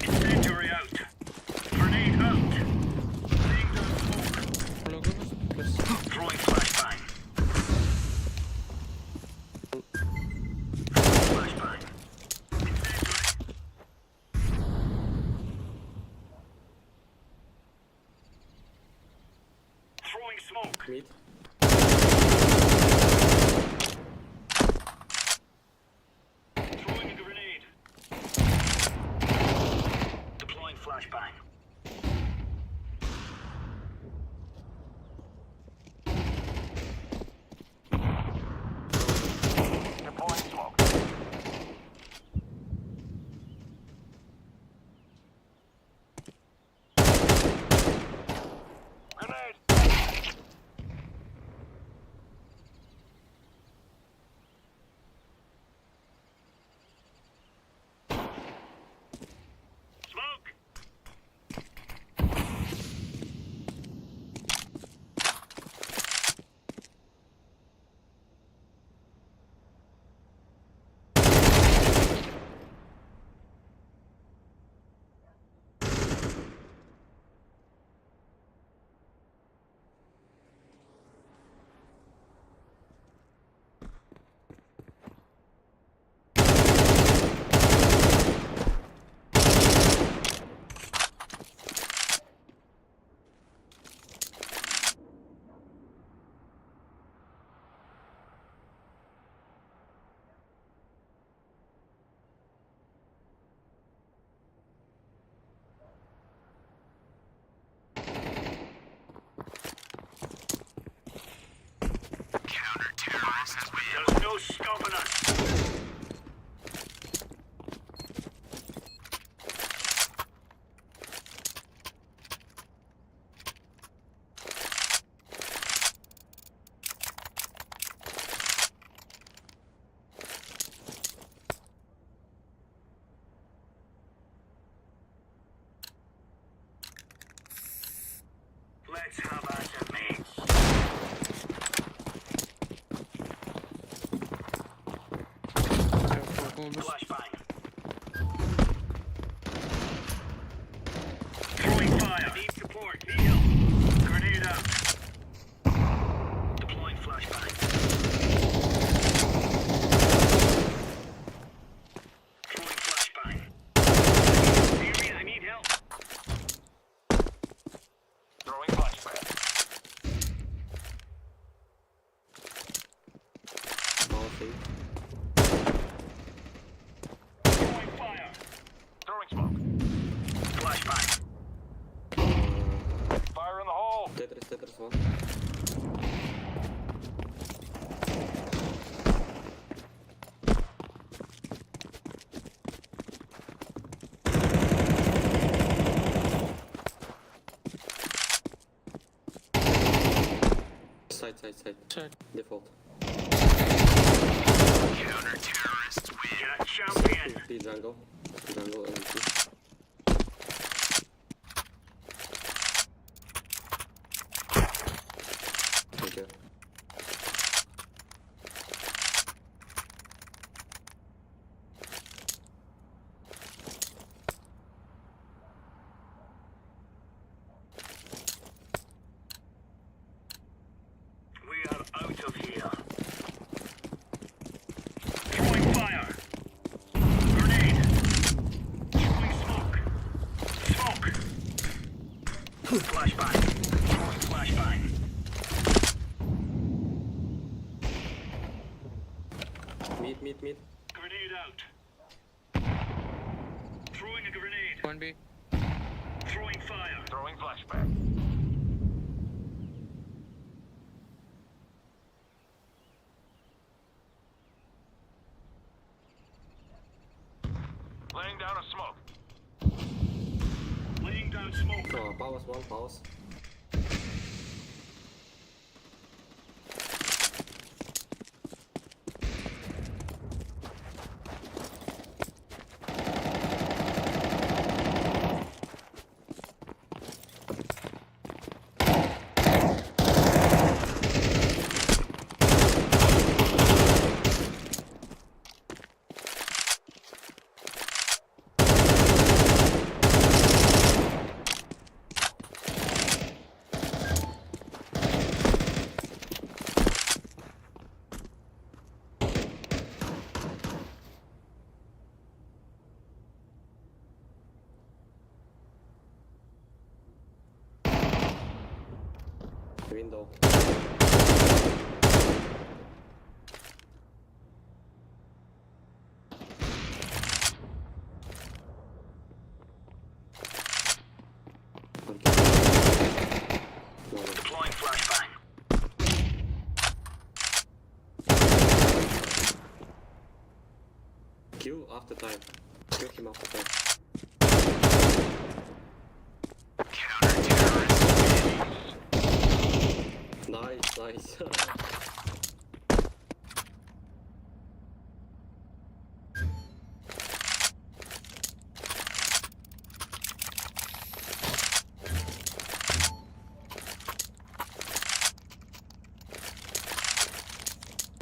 Incendiary out. Grenade out. Laying down smoke. Logo plus. Throwing flashbang. Flashbang. Incendiary. Throwing smoke. Mid. Throwing a grenade. Deploying flashbang. Deploying smoke. Grenade. Smoke. Counter-terrorists win. There's no stopping us. Let's have at it, mates. Flashbang. Throwing fire. Need support. Need help. Grenade out. Deploying flashbang. Throwing flashbang. Area, I need help. Throwing flashbang. Small safe. Throwing fire. Throwing smoke. Flashbang. Fire in the hole. Tetris one. Side. Side. Default. You're champion. P jungle. Jungle and Thank you. We are out of here. Throwing fire. Grenade. Throwing smoke. Smoke. Flashbang. Throwing flashbang. Mid. Grenade out. Throwing a grenade. 1B. Throwing fire. Throwing flashback. Laying down a smoke. Laying down smoke. Oh, pause, one pause. Window. Deploying flashbang. Kill after time. Kill him after time. Nice.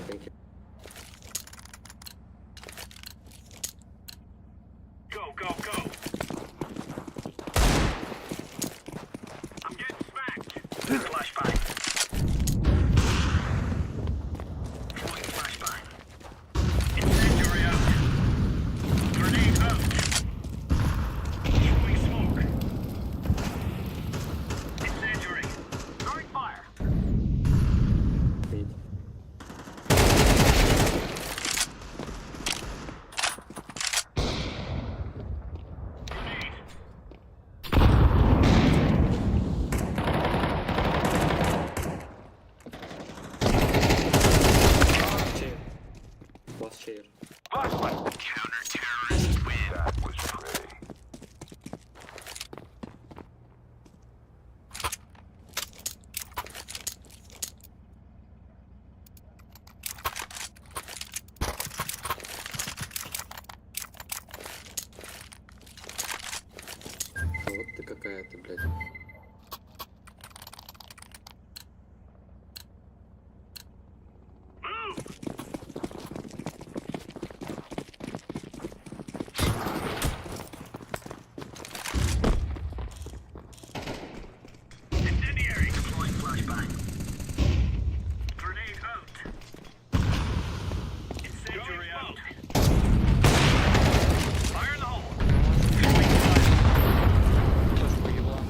Thank you. Go. I'm getting smacked. Flashbang. Throwing flashbang. Incendiary out. Grenade out. Throwing smoke. Incendiary. Throwing fire. Mid. Grenade. Chair. Was chair. Flashlight. Counter-terrorist win. That was prey. Вот ты какая-то, блядь. Incendiary. Deploying flashbang. Grenade out. Incendiary out. Fire in the hole. Throwing fire. Тоже по еблам.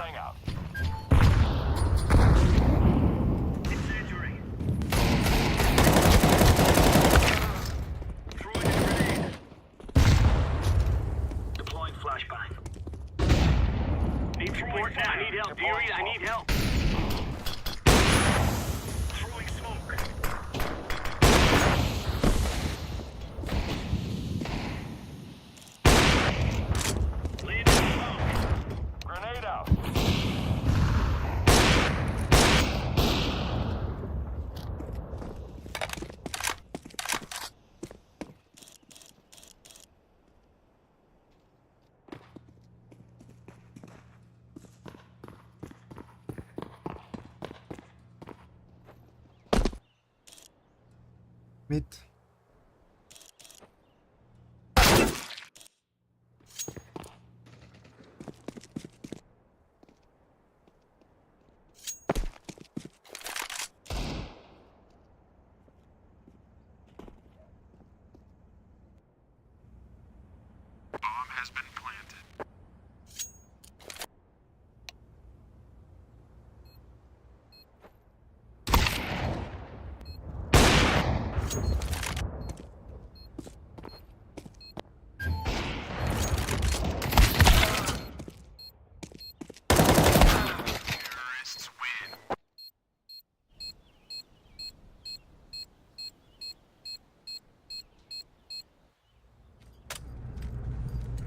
hang out. Incendiary. Throwing a grenade. Deploying flashbang. Need support now. I need help. Do you read? I need help. Throwing smoke. Laying down smoke. Grenade out. Mid.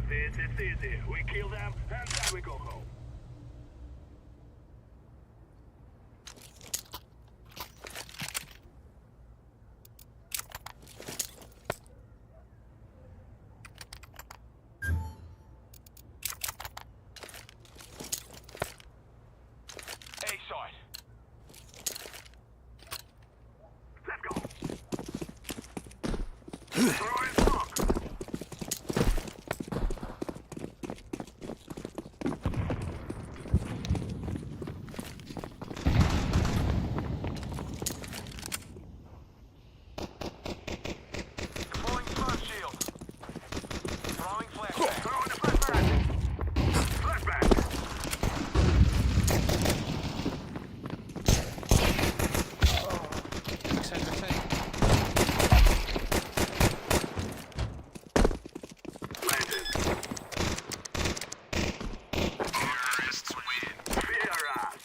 This is easy. We kill them and then we go home. A side. Let's go. Throwing smoke. Deploying smoke shield. Throwing flashbang. Throwing the flashbang. Flashbang. Backside, backside. Planted. Terrorists win. Fear us.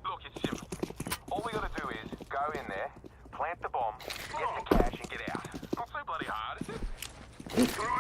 Look, it's simple. All we gotta do is go in there, plant the bomb, get the cash, and get out. Not so bloody hard, is it? Throwing